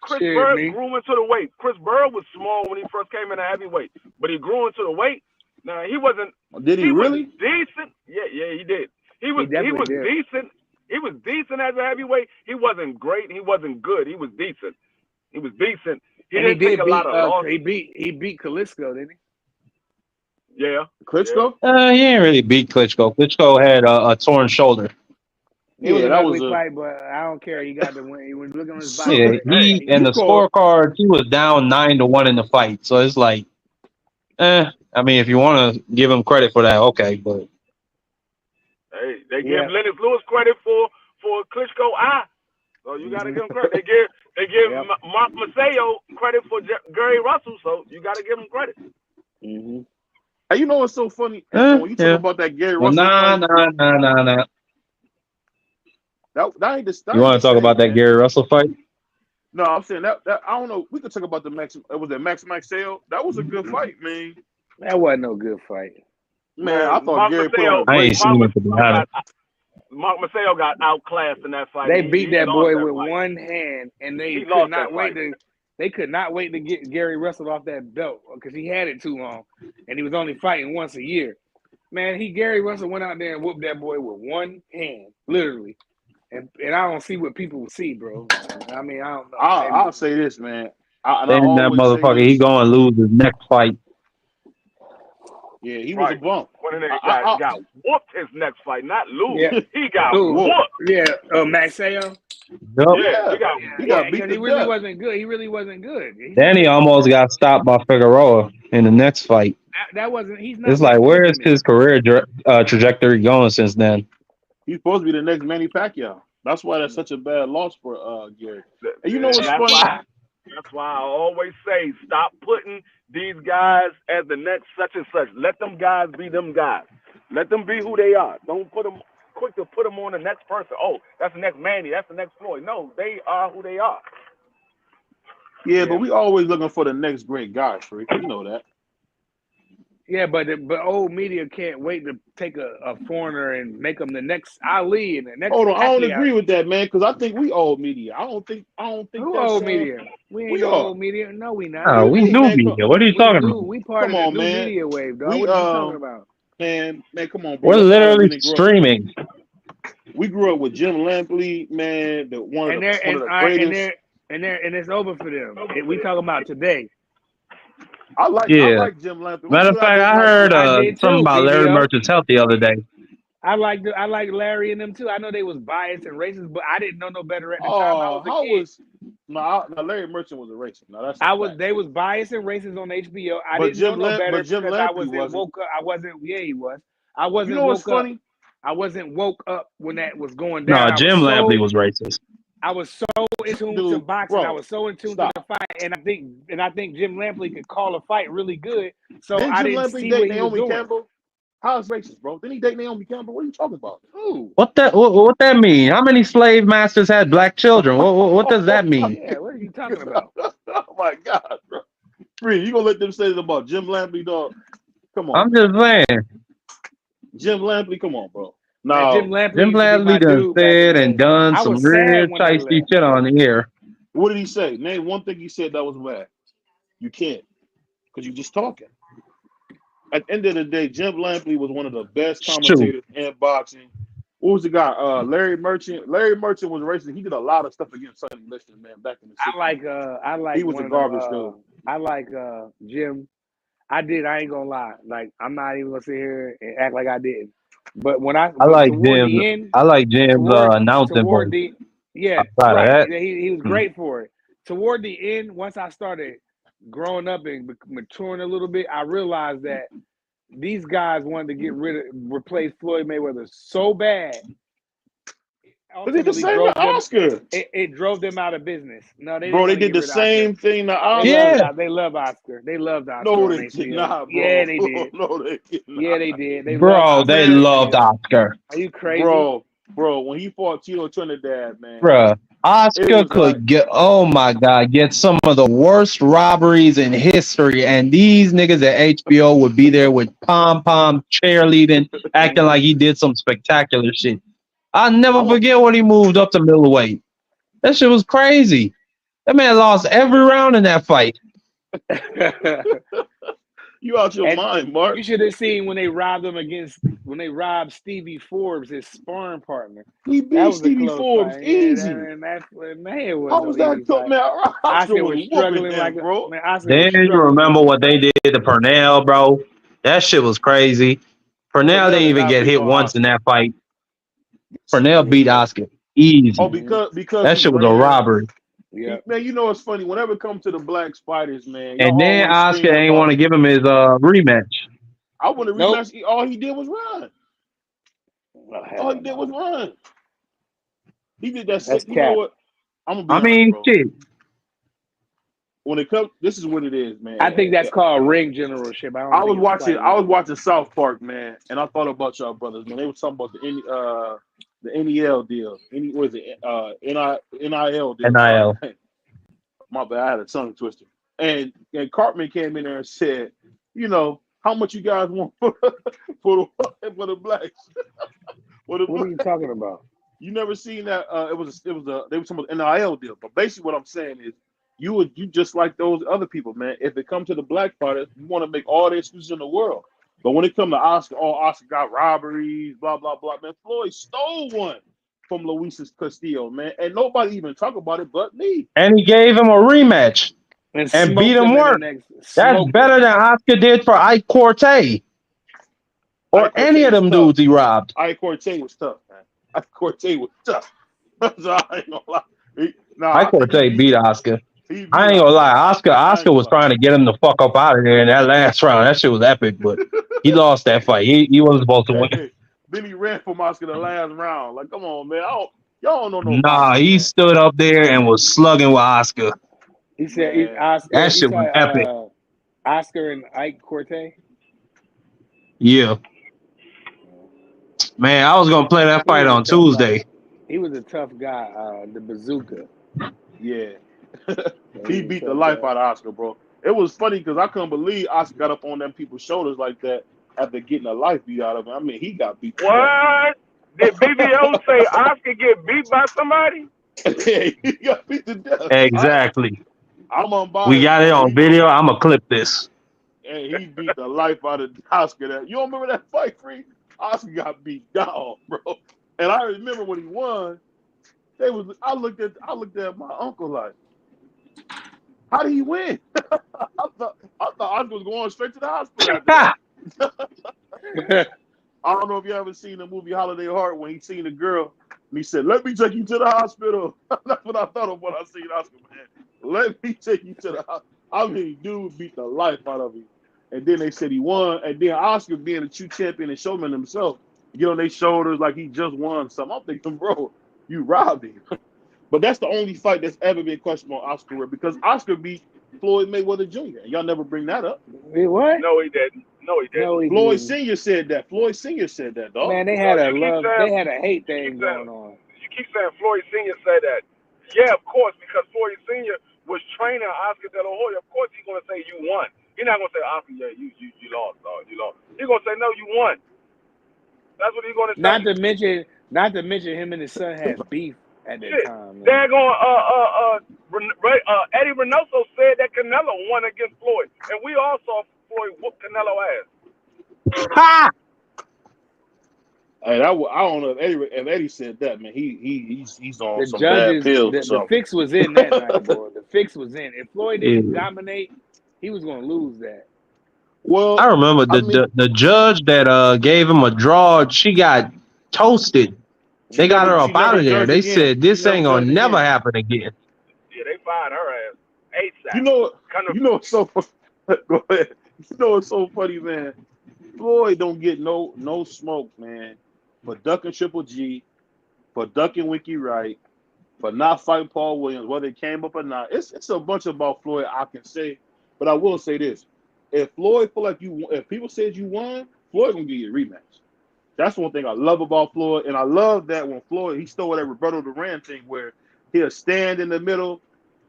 Chris Burr grew into the weight. Chris Burr was small when he first came in at heavyweight, but he grew into the weight. Now he wasn't. Did he really? Decent. Yeah, he did. He was decent. He was decent as a heavyweight. He wasn't great. He wasn't good. He was decent. He didn't take a lot of losses. He beat Klitschko, didn't he? Yeah. Klitschko? He didn't really beat Klitschko. Klitschko had a torn shoulder. It was Yeah, an that ugly was a. fight, but I don't care. He got the win. He was looking at his So, body. Yeah, Like, hey, he and you the called. scorecard, he was down 9-1 in the fight. So it's like, I mean, if you want to give him credit for that, okay, but Hey, they give yeah, Lennox Lewis credit for Klitschko eye. So you got to give him credit. They give yep. Mark Macedo credit for Gary Russell. So you got to give him credit. Mm-hmm. Hey, you know what's so funny? And when you talk yeah. about that Gary Well, Russell fight, nah. that ain't the You want to talk same, about that man. Gary Russell fight? No, I'm saying that I don't know. We could talk about the Max. Was that Max Maxell? That was a good fight, man. That wasn't no good fight. Man, I thought Mark Gary put on a Macedo, I great. ain't seen it to be honest. Mark Macedo got outclassed in that fight. They He beat that lost boy that with fight. one hand, and they He could lost not that wait fight. to. They could not wait to get Gary Russell off that belt because he had it too long, and he was only fighting once a year. Man, Gary Russell went out there and whooped that boy with one hand, literally. And I don't see what people see, bro. I mean, I don't know. I'll say this, man. I Then that always say motherfucker, this. he going to lose his next fight. Yeah, he was a bump. When they got whooped his next fight, not lose. Yeah. He got Who? whooped. Yeah, Maxeo. Yup. Yeah, He got beat because to he really death. wasn't good. He really wasn't good. Then he almost got stopped by Figueroa in the next fight. That wasn't. He's not. It's like, what where I'm is thinking his career trajectory going since then? He's supposed to be the next Manny Pacquiao. That's why that's such a bad loss for Gary. And you know what's funny? That's why I always say, stop putting these guys as the next such and such. Let them guys be them guys. Let them be who they are. Don't put them quick to put them on the next person. Oh, that's the next Manny. That's the next Floyd. No, they are who they are. Yeah, but we always looking for the next great guy, Freak. You know that. Yeah, but old media can't wait to take a foreigner and make him the next Ali and the next. Hold on, I don't Pacquiao. agree with that, man, because I think we old media. I don't think Who that's old media? We ain't no old media. No, we not. Oh, we new media. What are you talking about? We part Come of on, the new man. media wave, dog. We, What are you talking about? Man, come on, bro. We're That's why literally we didn't grow up. streaming. We grew up with Jim Lampley, man, one of the greatest. And it's over for them. And we talking about today. I like Jim Lampley. Matter of fact, I heard something about Larry BBO. Merchant's health the other day. I like Larry and them too. I know they was biased and racist, but I didn't know no better at the time. I was a kid. Larry Merchant was a racist. No, that's they was biased and racist on HBO. I but didn't know no better Jim because Lampley I wasn't wasn't. woke up. I wasn't. Yeah, he was. I wasn't. You know what's woke funny? Up. I wasn't woke up when that was going down. No, Jim Lampley was racist. I was so in tune to boxing. I was so in tune to the fight, and I think Jim Lampley could call a fight really good. So I didn't see what he was doing. Campbell? How's racist, bro? Didn't he date Naomi Campbell? What are you talking about? Ooh. What that mean? How many slave masters had black children? What does that mean? Yeah, what are you talking about? Oh my God, bro! Free, you gonna let them say that about Jim Lampley, dog? Come on. I'm just saying. Jim Lampley, come on, bro. No, Jim Lampley done said and done some real tasty shit on the air. What did he say? Name one thing he said that was bad. You can't, because you're just talking. At the end of the day, Jim Lampley was one of the best commentators in boxing. What was the guy? Larry Merchant. Larry Merchant was racist. He did a lot of stuff against Sonny Liston, man, back in the 60s. I like. He was a garbage dude. I like Jim. I ain't gonna lie. Like, I'm not even gonna sit here and act like I didn't. But when I like Jim. I like Jim's announcing voice. He was great for it. Toward the end, once I started growing up and maturing a little bit, I realized that these guys wanted to replace Floyd Mayweather so bad. But they did the same to Oscar. It drove them out of business. No, they did the same thing to Oscar. Yeah, they love Oscar. They loved Oscar. No, they did not, bro. Yeah, they did. No, they did not. Yeah, they did. They loved Oscar. Are you crazy, bro? When he fought Tito Trinidad, man, bro, Oscar could get some of the worst robberies in history, and these niggas at HBO would be there with pom-pom cheerleading, acting like he did some spectacular shit. I'll never forget when he moved up to middleweight. That shit was crazy. That man lost every round in that fight. You out your mind, Mark. You should have seen when they robbed Stevie Forbes, his sparring partner. He beat Stevie Forbes fight. easy. How was that cook, man? Oscar was struggling like bro. Then you remember what they did to Pernell, bro? That shit was crazy. Pernell didn't even get hit once in that fight. Pernell beat Oscar easy. Oh, because that shit was a robbery. Yeah, man. You know it's funny. Whenever it comes to the black spiders, man, And then Oscar ain't want to give him his rematch. I want to rematch. All he did was run. All he did was run. He did that. You know what? I'm gonna be honest, shit. When it comes, this is what it is, man. I think that's called ring generalship. I was watching South Park, man, and I thought about y'all brothers, man. They were talking about the NEL deal. NIL deal. NIL. My bad, I had a tongue twister. And Cartman came in there and said, you know, how much you guys want for the blacks? What are you talking about? You never seen that? They were talking about the NIL deal. But basically, what I'm saying is, you just like those other people, man. If it comes to the black fighters, you want to make all the excuses in the world. But when it comes to Oscar, Oscar got robberies, blah blah blah. Man, Floyd stole one from Luis Castillo, man, and nobody even talk about it but me. And he gave him a rematch and beat him worse. That's better than Oscar did for Ike Corte or any of them dudes he robbed. Ike Corte was tough, man. Ike Corte was tough. So I ain't gonna lie. Ike Corte beat Oscar. I ain't gonna lie, Oscar was trying to get him the fuck up out of there in that last round. That shit was epic, but he lost that fight. He wasn't supposed to win. Then he ran from Oscar the last round. Like, come on, man. Y'all don't know no Nah, boxing, he man. stood up there and was slugging with Oscar. He said Oscar. That shit was epic. Oscar and Ike Corte. Yeah. Man, I was gonna play that fight on Tuesday. He was a tough guy. The bazooka. Yeah. He beat the life out of Oscar, bro. It was funny because I couldn't believe Oscar got up on them people's shoulders like that after getting the life beat out of him. I mean, he got beat. What? Did BBO say Oscar get beat by somebody? Yeah, he got beat to death. Exactly. I'm unbiased. We got it on video. I'm gonna clip this. And he beat the life out of Oscar. You don't remember that fight, Free? Oscar got beat down, bro. And I remember when he won, I looked at my uncle like, how did he win? I thought Oscar was going straight to the hospital. I don't know if you ever seen the movie Holiday Heart when he seen the girl and he said, "Let me take you to the hospital." That's what I thought of when I seen Oscar, man. Let me take you to the hospital. I mean, dude beat the life out of him. And then they said he won. And then Oscar, being a true champion and showman himself, get on their shoulders like he just won something. I'm thinking, bro, you robbed him. But that's the only fight that's ever been questioned on Oscar because Oscar beat Floyd Mayweather Jr. Y'all never bring that up. What? No, he didn't. Floyd Sr. said that. Floyd Sr. said that, dog. Man, they had a hate thing going on. You keep saying Floyd Sr. said that. Yeah, of course, because Floyd Sr. was training Oscar De La Hoya. Of course, he's gonna say you won. He's not gonna say Oscar, yeah, you lost, dog. You lost. He's gonna say no, you won. That's what he's gonna say. Not to mention him and his son had beef at that time. They're going. Eddie Reynoso said that Canelo won against Floyd, and we all saw Floyd whoop Canelo ass. Ha! Hey, I don't know if Eddie said that, man. He's on the some judges, bad pills. The fix was in that night, boy. The fix was in. If Floyd didn't dominate, he was gonna lose that. Well, I remember the judge that gave him a draw. She got toasted. They got her up out of there. They said this ain't gonna never happen again. Yeah, they fired her ass ASAP. You know what's so go ahead. You know what's so funny, man? Floyd don't get no smoke, man, for ducking Triple G, for ducking Winky Wright, for not fighting Paul Williams, whether it came up or not. It's a bunch about Floyd I can say, but I will say this: if Floyd feel like if people said you won, Floyd gonna give you a rematch. That's one thing I love about Floyd, and I love that when Floyd, he stole that Roberto Duran thing where he'll stand in the middle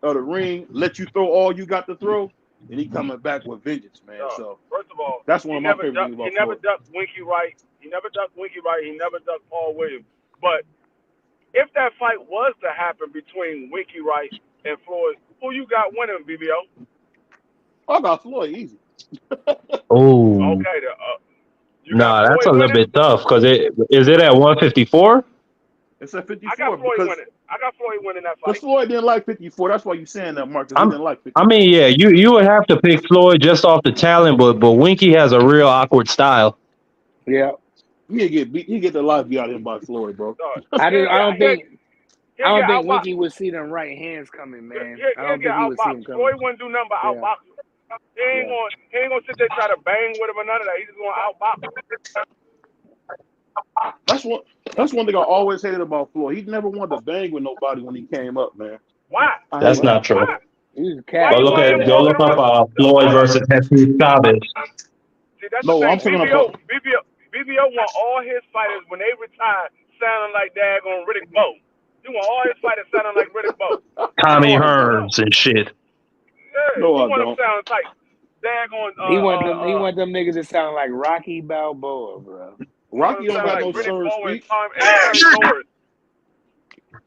of the ring, let you throw all you got to throw, and he coming back with vengeance, man. So first of all, that's one of my favorite things about Floyd. He never ducked Winky Wright. He never ducked Paul Williams. But if that fight was to happen between Winky Wright and Floyd, who you got winning, BBO? I got Floyd easy. Oh. Okay. Nah, that's a little bit tough because is it at 154? It's at 54. I got Floyd winning that fight. But Floyd didn't like 54. That's why you're saying that, Marcus. He didn't like 54. I mean, yeah, you would have to pick Floyd just off the talent, but Winky has a real awkward style. Yeah. He'll get beat. He'll get the life beat out of him by Floyd, bro. I don't think Winky would see them right hands coming, man. I don't think he would see them coming. Floyd wouldn't do nothing but outbox him. He ain't gonna sit there try to bang with him or none of that. He's just gonna outbox him. That's one thing I always hated about Floyd. He never wanted to bang with nobody when he came up, man. Why? That's not true. Why? Go look up Floyd versus Jesus Chavez. See, that's No, the I'm thing. talking about BBO want all his fighters when they retire sounding like daggone Riddick Bowe. He want all his fighters sounding like Riddick Bowe. Tommy Hearns and shit. Yeah, No, he I want don't. them sound like daggone. He want them niggas that sound like Rocky Balboa, bro. Rocky don't got no Riddick slur Bowe and speech. Tom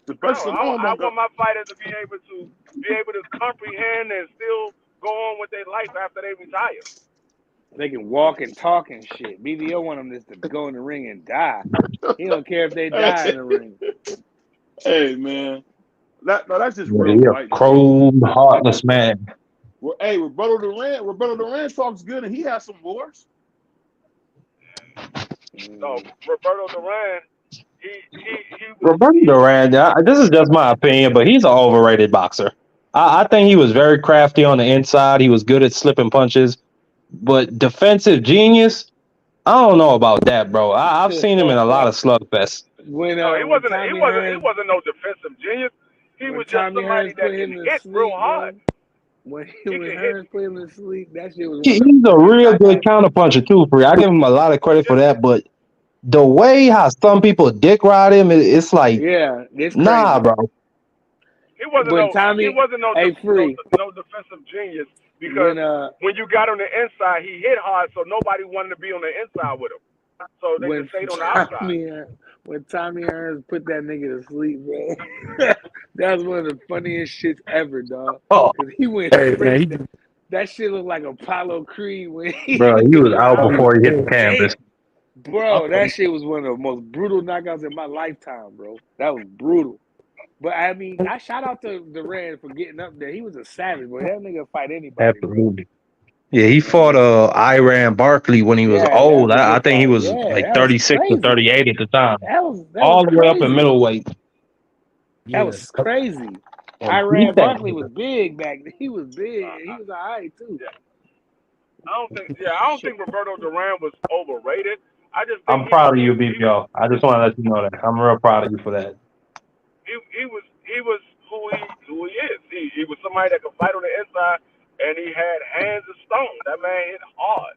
The best of I want my fighters to be able to comprehend and still go on with their life after they retire. They can walk and talk and shit. BBO want them just to go in the ring and die. He don't care if they die in the ring. Hey, man. That's just Yeah, real he a fighting. cold, heartless man. Well, hey, Roberto Duran talks good, and he has some wars. No, Roberto Duran, Roberto Duran, this is just my opinion, but he's an overrated boxer. I think he was very crafty on the inside. He was good at slipping punches, but defensive genius, I don't know about that, bro. I've seen him in a lot of slugfests. he wasn't no defensive genius. He was just somebody that can hit real hard. When Hearns put him to sleep, that shit was. He's a real good counterpuncher too, Free. I give him a lot of credit for that, but the way how some people dick ride him, it's like, it's nah, crazy. bro. He wasn't no defensive genius because when you got on the inside, he hit hard, so nobody wanted to be on the inside with him. So they just stayed on the outside. When Tommy Hearns put that nigga to sleep, bro, that was one of the funniest shits ever, dog. Oh, he went straight. That shit looked like Apollo Creed when he was out before he hit the canvas. Bro, that shit was one of the most brutal knockouts in my lifetime, bro. That was brutal. But I mean, I shout out to Duran for getting up there. He was a savage, but that nigga fight anybody. Absolutely. Bro. Yeah, he fought Iran Barkley when he was old. I think he was like 36 or 38 at the time. That was all the way crazy. up in middleweight. That was crazy. Iran Barkley was big back then. He was big. He was all right too. I don't think Roberto Duran was overrated. I'm proud of you, BBO. I just want to let you know that. I'm real proud of you for that. He was who he is. He was somebody that could fight on the inside, and he had hands of stone. That man hit hard,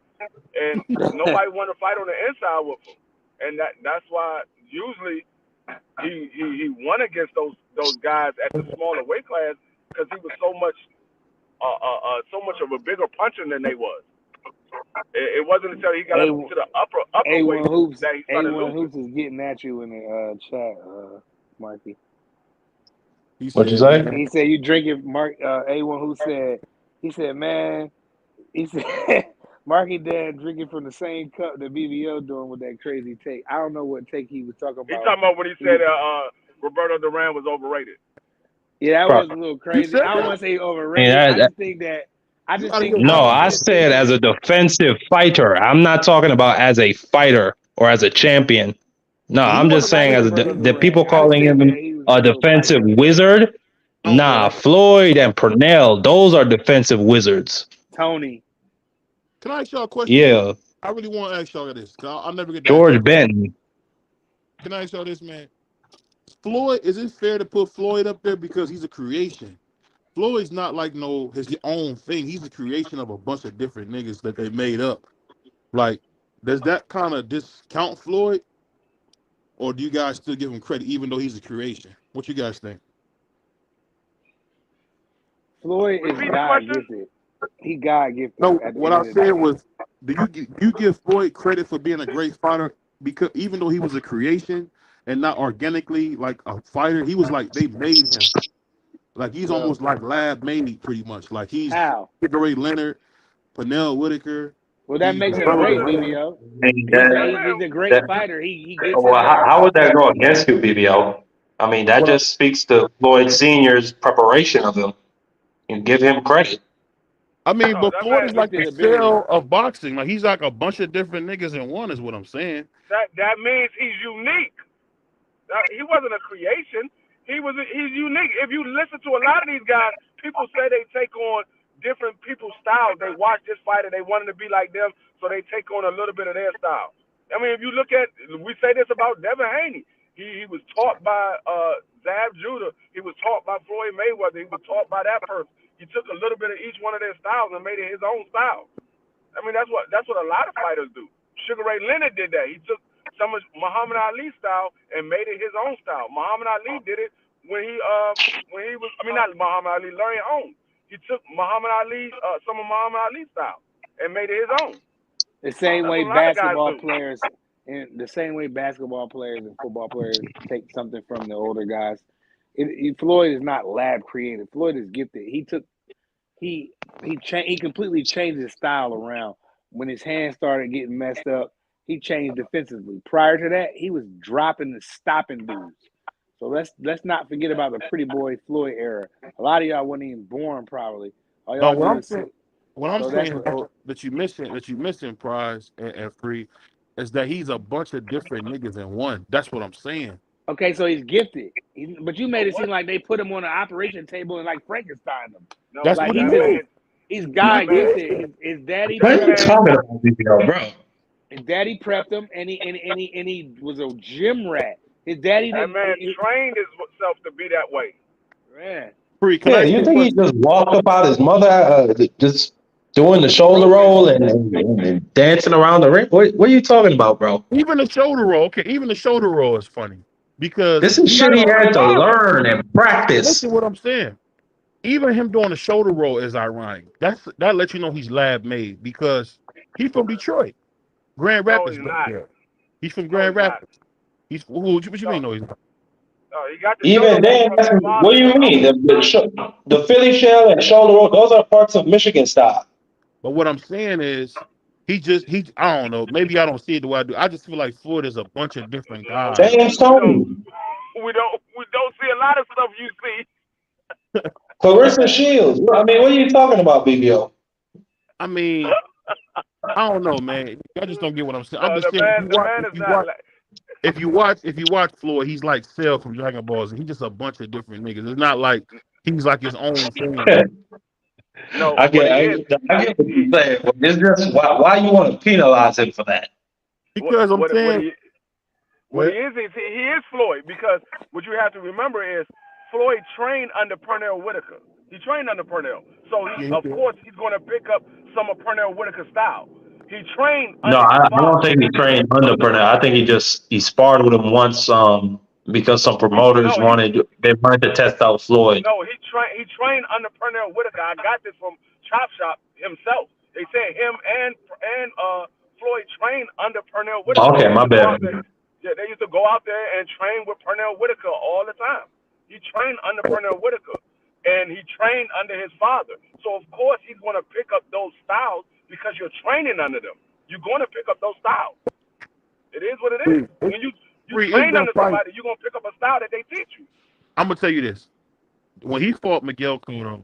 and nobody wanted to fight on the inside with him. And that's why usually he won against those guys at the smaller weight class because he was so much of a bigger puncher than they was. It wasn't until he got up to the upper weight that he started losing. Hoops is getting at you in the chat, Marky. What you say? He said you drinking. A1 who said he said Marky Dad drinking from the same cup that BBO doing with that crazy take. I don't know what take he was talking about. He's talking about when he said Roberto Duran was overrated. Yeah, that was a little crazy. I don't want to say overrated. I just think that. I said as a defensive fighter. I'm not talking about as a fighter or as a champion. No, I'm just saying as the people calling him a defensive wizard. Nah, Floyd and Purnell, those are defensive wizards. Tony. Can I ask y'all a question? Yeah. I really want to ask y'all this. I'll never get George Benton. Can I ask y'all this, man? Floyd, is it fair to put Floyd up there because he's a creation? Floyd's not like his own thing. He's a creation of a bunch of different niggas that they made up. Like, does that kind of discount Floyd? Or do you guys still give him credit even though he's a creation? What you guys think? Floyd is God gifted. He God gifted. No, what I said was, do you give Floyd credit for being a great fighter because even though he was a creation and not organically like a fighter, he was like they made him. Like he's almost like lab made pretty much. Like he's Ray Leonard, Pernell Whitaker. Well, that makes him great, BBO. He's a great fighter. He gets how would that go against you, BBO? I mean, that just speaks to Floyd Sr.'s preparation of him. You give him credit. I mean, No, but that Floyd man. is like the Gifted ability. shell of boxing. Like he's like a bunch of different niggas in one, is what I'm saying. That means he's unique. He wasn't a creation. He's unique. If you listen to a lot of these guys, people say they take on different people's styles. They watch this fighter, they wanted to be like them, so they take on a little bit of their style. I mean, if you look at, we say this about Devin Haney. He was taught by Zab Judah. He was taught by Floyd Mayweather. He was taught by that person. He took a little bit of each one of their styles and made it his own style. I mean, that's what a lot of fighters do. Sugar Ray Leonard did that. He took some of Muhammad Ali's style and made it his own style. Muhammad Ali did it when he was, I mean, not Muhammad Ali, Larry Holmes. He took Muhammad Ali, some of Muhammad Ali's style and made it his own. The same way basketball players and football players take something from the older guys. Floyd is not lab created. Floyd is gifted. He completely changed his style around. When his hands started getting messed up, he changed defensively. Prior to that, he was dropping and stopping dudes. So let's not forget about the pretty boy Floyd era. A lot of y'all weren't even born probably. What I'm saying that you missing, Prize and Free, is that he's a bunch of different niggas in one. That's what I'm saying. Okay, so he's gifted, but you made it seem like they put him on an operation table and like Frankenstein him. No, that's like what he's God gifted. His daddy. What are you talking about, bro? His daddy prepped him, and he was a gym rat. His daddy. That man trained himself to be that way. Man. Free, you think he just walked up out his mother, just doing the shoulder roll and dancing around the ring? What are you talking about, bro? Even the shoulder roll. Okay, even the shoulder roll is funny because this is shit he had to learn and practice. Listen to what I'm saying. Even him doing the shoulder roll is ironic. That lets you know he's lab made because he's from Detroit, Grand Rapids. He's from Grand Rapids. What you mean? No, he's not. He got the even then, what do you mean? The Philly shell and shoulder roll, those are parts of Michigan style. But what I'm saying is, I don't know. Maybe I don't see it the way I do. I just feel like Floyd is a bunch of different guys. James Tony. We don't see a lot of stuff you see. Clarissa Shields. I mean, what are you talking about, BBO? I mean, I don't know, man. I just don't get what I'm saying. I'm just saying. If you watch Floyd, he's like Cell from Dragon Ball Z. He's just a bunch of different niggas. It's not like he's like his own thing. No, I get what you're saying. It's just why you want to penalize him for that? Because I'm saying he is Floyd. Because what you have to remember is Floyd trained under Pernell Whitaker. He trained under Pernell, so of course he's going to pick up some of Pernell Whitaker's style. He trained. No, I don't think he trained under Pernell. I think he sparred with him once because some promoters wanted to test out Floyd. No, he trained under Pernell Whitaker. I got this from Chop Shop himself. They said him and Floyd trained under Pernell Whitaker. Okay, my bad. They used to go out there and train with Pernell Whitaker all the time. He trained under Pernell Whitaker, and he trained under his father. So of course he's going to pick up those styles. Because you're training under them, you're going to pick up those styles. It is what it is. When you train under somebody, you're going to pick up a style that they teach you. I'm going to tell you this. When he fought Miguel Cotto,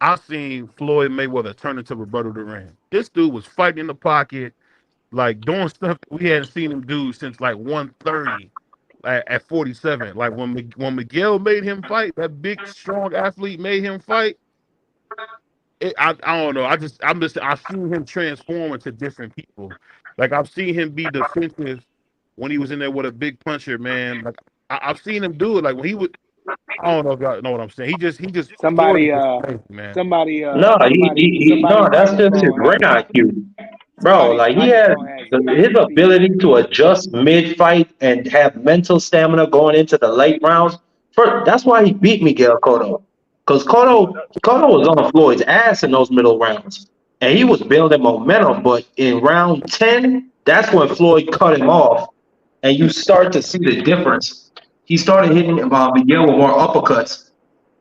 I seen Floyd Mayweather turn into Roberto Duran. This dude was fighting in the pocket, like doing stuff that we hadn't seen him do since like 130 at 47. Like when Miguel made him fight, that big, strong athlete made him fight. I don't know. I've seen him transform into different people. Like I've seen him be defensive when he was in there with a big puncher, man. Like I've seen him do it. Like when he was, I don't know if y'all know what I'm saying. He just somebody man. Somebody no, that's just his ring IQ, bro. Like he has his ability to adjust mid fight and have mental stamina going into the late rounds. That's why he beat Miguel Cotto. Because Cotto was on Floyd's ass in those middle rounds. And he was building momentum. But in round 10, that's when Floyd cut him off. And you start to see the difference. He started hitting Miguel with more uppercuts.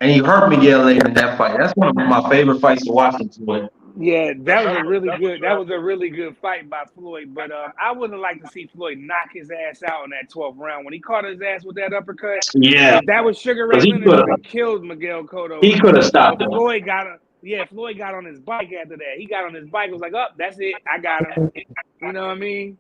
And he hurt Miguel later in that fight. That's one of my favorite fights to watch in Floyd. Yeah, that was a really good fight by Floyd. But I wouldn't like to see Floyd knock his ass out in that 12th round when he caught his ass with that uppercut. Yeah, if that was Sugar Ray Leonard, he killed Miguel Cotto. He could have stopped him. Floyd got Floyd got on his bike after that. He got on his bike. Was like, oh, that's it. I got him. You know what I mean?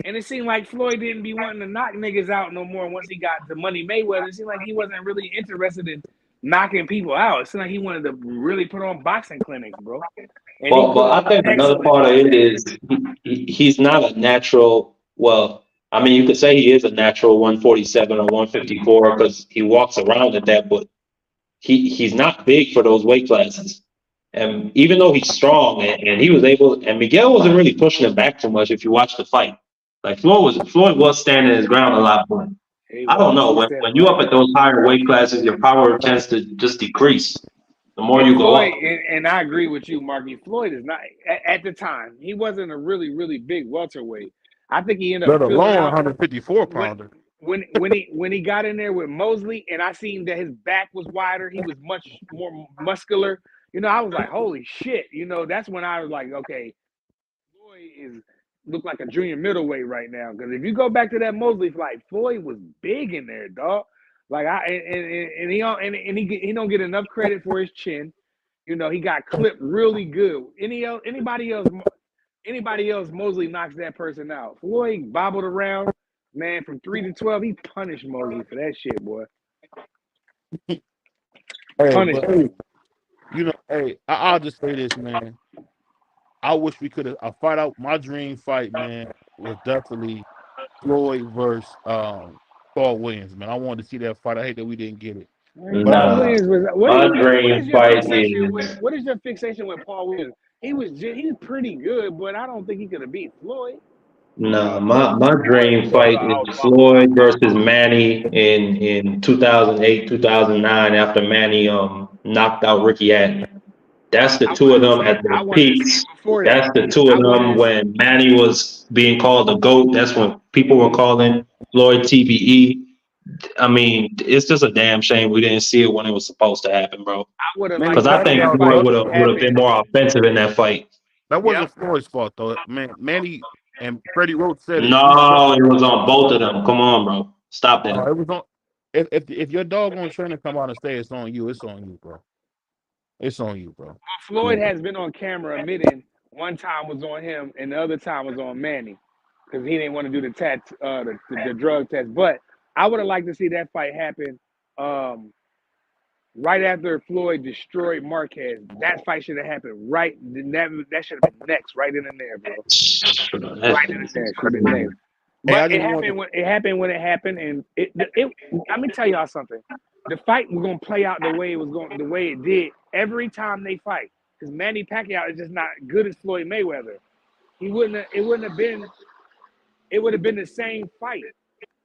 And it seemed like Floyd didn't be wanting to knock niggas out no more once he got to Money Mayweather. It seemed like he wasn't really interested in knocking people out. It seemed like he wanted to really put on boxing clinics, bro. But I think another part of it is he's not a natural. Well, I mean, you could say he is a natural 147 or 154 because he walks around at that, but he's not big for those weight classes. And even though he's strong and he was able, and Miguel wasn't really pushing him back too much if you watch the fight. Like Floyd was standing his ground a lot more. I don't know. When you up at those higher weight classes, your power tends to just decrease. The more you go up. And I agree with you, Marky. Floyd is not at the time. He wasn't a really, really big welterweight. I think he ended up let alone 154 pounder. When he got in there with Mosley, and I seen that his back was wider, he was much more muscular. You know, I was like, holy shit. You know, that's when I was like, okay, Floyd look like a junior middleweight right now. Because if you go back to that Mosley fight, Floyd was big in there, dog. Like he don't get enough credit for his chin. You know, he got clipped really good. Anybody else, Mosley knocks that person out. Floyd bobbled around, man, from 3 to 12. He punished Mosley for that shit, boy. I'll just say this, man. I wish we could have fight out. My dream fight, man, was definitely Floyd versus Paul Williams, man. I wanted to see that fight. I hate that we didn't get it. My dream fight is. What is your fixation with Paul Williams? He's pretty good, but I don't think he could have beat Floyd. No, my dream fight is Floyd versus Manny in 2008, 2009 after Manny knocked out Ricky Hatton. That's the two of them at their peaks. That's the two of them when Manny was being called the GOAT. That's when people were calling Floyd TBE. I mean, it's just a damn shame we didn't see it when it was supposed to happen, bro. Because I think Floyd would have been more offensive in that fight. That wasn't Floyd's fault, though. Man, Manny and Freddie Roach said it. No, it was on both of them. Come on, bro. Stop that. It was on. If your doggone trainer come out and say it's on you, it's on you, bro. It's on you, bro. Floyd has been on camera admitting one time was on him and the other time was on Manny because he didn't want to do the drug test. But I would have liked to see that fight happen right after Floyd destroyed Marquez. That fight should have happened right. That should have been next, right in there, bro. Right in there. But it happened when it happened, and let me tell y'all something. The fight was gonna play out the way it did every time they fight. Because Manny Pacquiao is just not good as Floyd Mayweather. It would have been the same fight.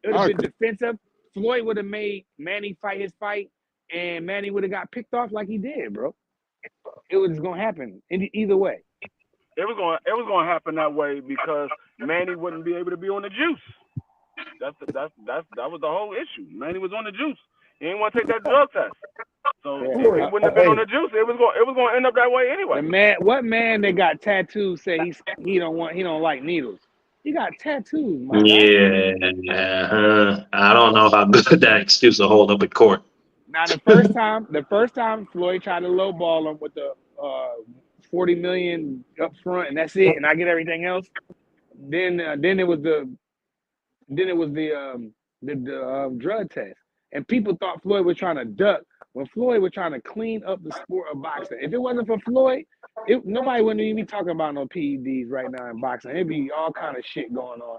It would have been defensive. Floyd would have made Manny fight his fight, and Manny would have got picked off like he did, bro. It was gonna happen either way. It was going to happen that way because Manny wouldn't be able to be on the juice. That was the whole issue. Manny was on the juice. He didn't want to take that drug test, so he wouldn't have been on the juice. It was going to end up that way anyway. What man that got tattoos say he don't like needles? He got tattoos. I don't know how good that excuse will hold up in court. Now the first time Floyd tried to lowball him with the $40 million up front, and that's it, and I get everything else. Then it was the drug test, and people thought Floyd was trying to duck when Floyd was trying to clean up the sport of boxing. If it wasn't for Floyd, nobody wouldn't even be talking about no PEDs right now in boxing. It'd be all kind of shit going on.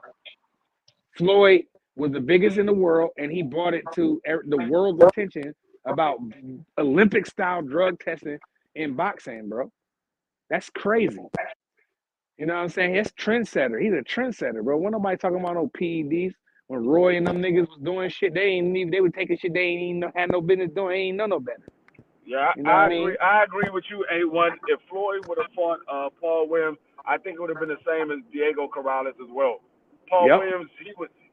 Floyd was the biggest in the world, and he brought it to the world's attention about Olympic-style drug testing in boxing, bro. That's crazy. You know what I'm saying? He's a trendsetter. He's a trendsetter, bro. Wasn't nobody talking about no PEDs. When Roy and them niggas was doing shit, they were taking shit they ain't even had no business doing. They ain't know no better. Yeah, you know I agree with you, A1. If Floyd would have fought Paul Williams, I think it would have been the same as Diego Corrales as well. Paul Williams,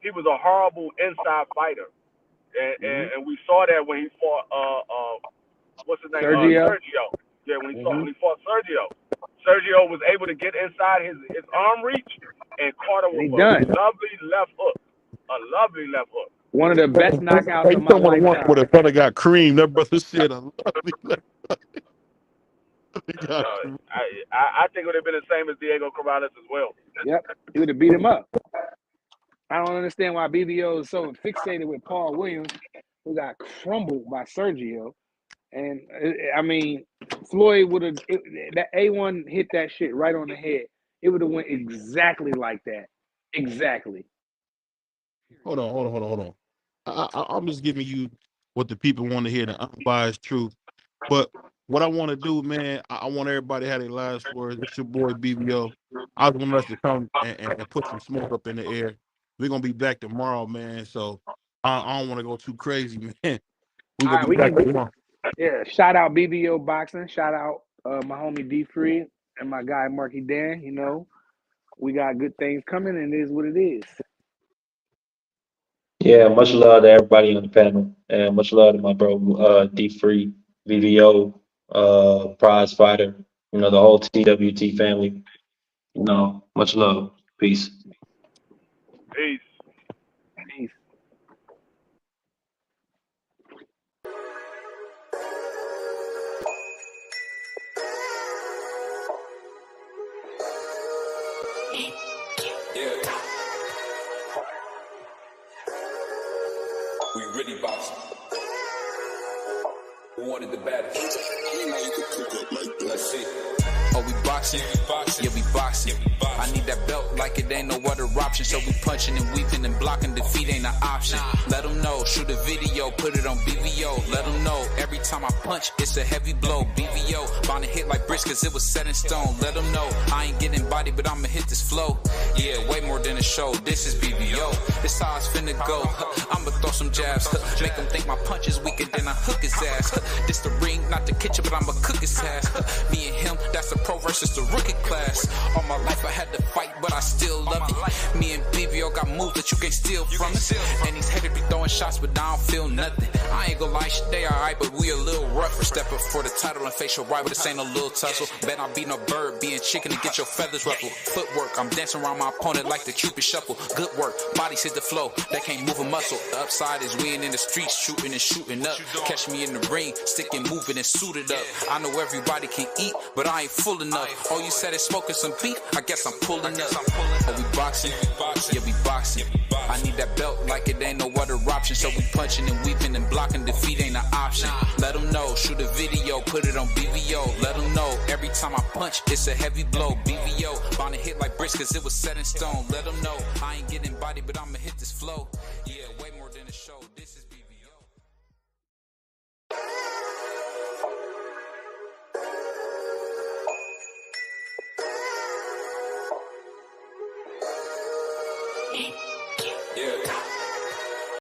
he was a horrible inside fighter. And we saw that when he fought what's his name? Sergio. Yeah, when he fought Sergio. Sergio was able to get inside his arm reach and caught him with a lovely left hook. A lovely left hook. One of the best knockouts of my lifetime. Would have thought I got cream. That brother said a lovely left hook. I think it would have been the same as Diego Corrales as well. Yep, he would have beat him up. I don't understand why BBO is so fixated with Paul Williams, who got crumbled by Sergio. And I mean, Floyd would have that A1 hit that shit right on the head. It would have went exactly like that. Exactly. Hold on. I'm just giving you what the people want to hear, the unbiased truth. But what I want to do, man, I want everybody to have their last words. It's your boy BBO. I just want us to come and put some smoke up in the air. We're gonna be back tomorrow, man. So I don't want to go too crazy, man. We're gonna be back tomorrow. Yeah, shout out BBO Boxing. Shout out my homie D Free and my guy Marky Dan. You know, we got good things coming, and it is what it is. Yeah, much love to everybody on the panel, and much love to my bro D Free, BBO, Prize Fighter. You know, the whole TWT family. You know, much love. Peace. Peace. Peace. Yeah. We really boxing. Who wanted the baddest? Let's see. Oh, we boxing? Yeah, we boxing. I need that belt like it ain't no other option. So we punching and weaving and blocking. Defeat ain't an option. Let them know. Shoot a video, put it on BVO. Let them know. Every time I punch, it's a heavy blow. BVO, bound to hit like bricks cause it was set in stone. Let them know. I ain't getting body, but I'ma hit this flow. Yeah, way more than a show. This is BVO. This how it's finna go. I'ma throw some jabs. Make them think my punch is weaker than I hook his ass. This the ring, not the kitchen, but I'ma cook his ass. Me and him, that's the pro versus the rookie class. All my life I had to fight, but I still love it. Me and BVO got moves that you can't steal from us. And these haters be throwing shots, but I don't feel nothing. I ain't gonna lie, shit, they alright, but we a little rough. We're stepping for the title and facial rival. This ain't no little tussle. Bet I be no bird, being chicken to get your feathers ruffled. Footwork, I'm dancing around my opponent like the Cupid shuffle. Good work, bodies hit the flow, they can't move a muscle. The upside is we ain't in the streets, shooting and shooting up. Catch me in the ring, sticking, moving and suited up. I know everybody can eat, but I ain't full enough. Oh, you said it's smoking some beef? I guess I'm pulling up. Oh, we boxing? Yeah, we boxing. I need that belt like it ain't no other option. So we punching and weaving and blocking. Defeat ain't an option. Let them know. Shoot a video, put it on BVO. Let them know. Every time I punch, it's a heavy blow. BVO, bound to hit like bricks cause it was set in stone. Let them know. I ain't getting body, but I'ma hit this flow. Yeah, way more than a show. This is BVO. Yeah.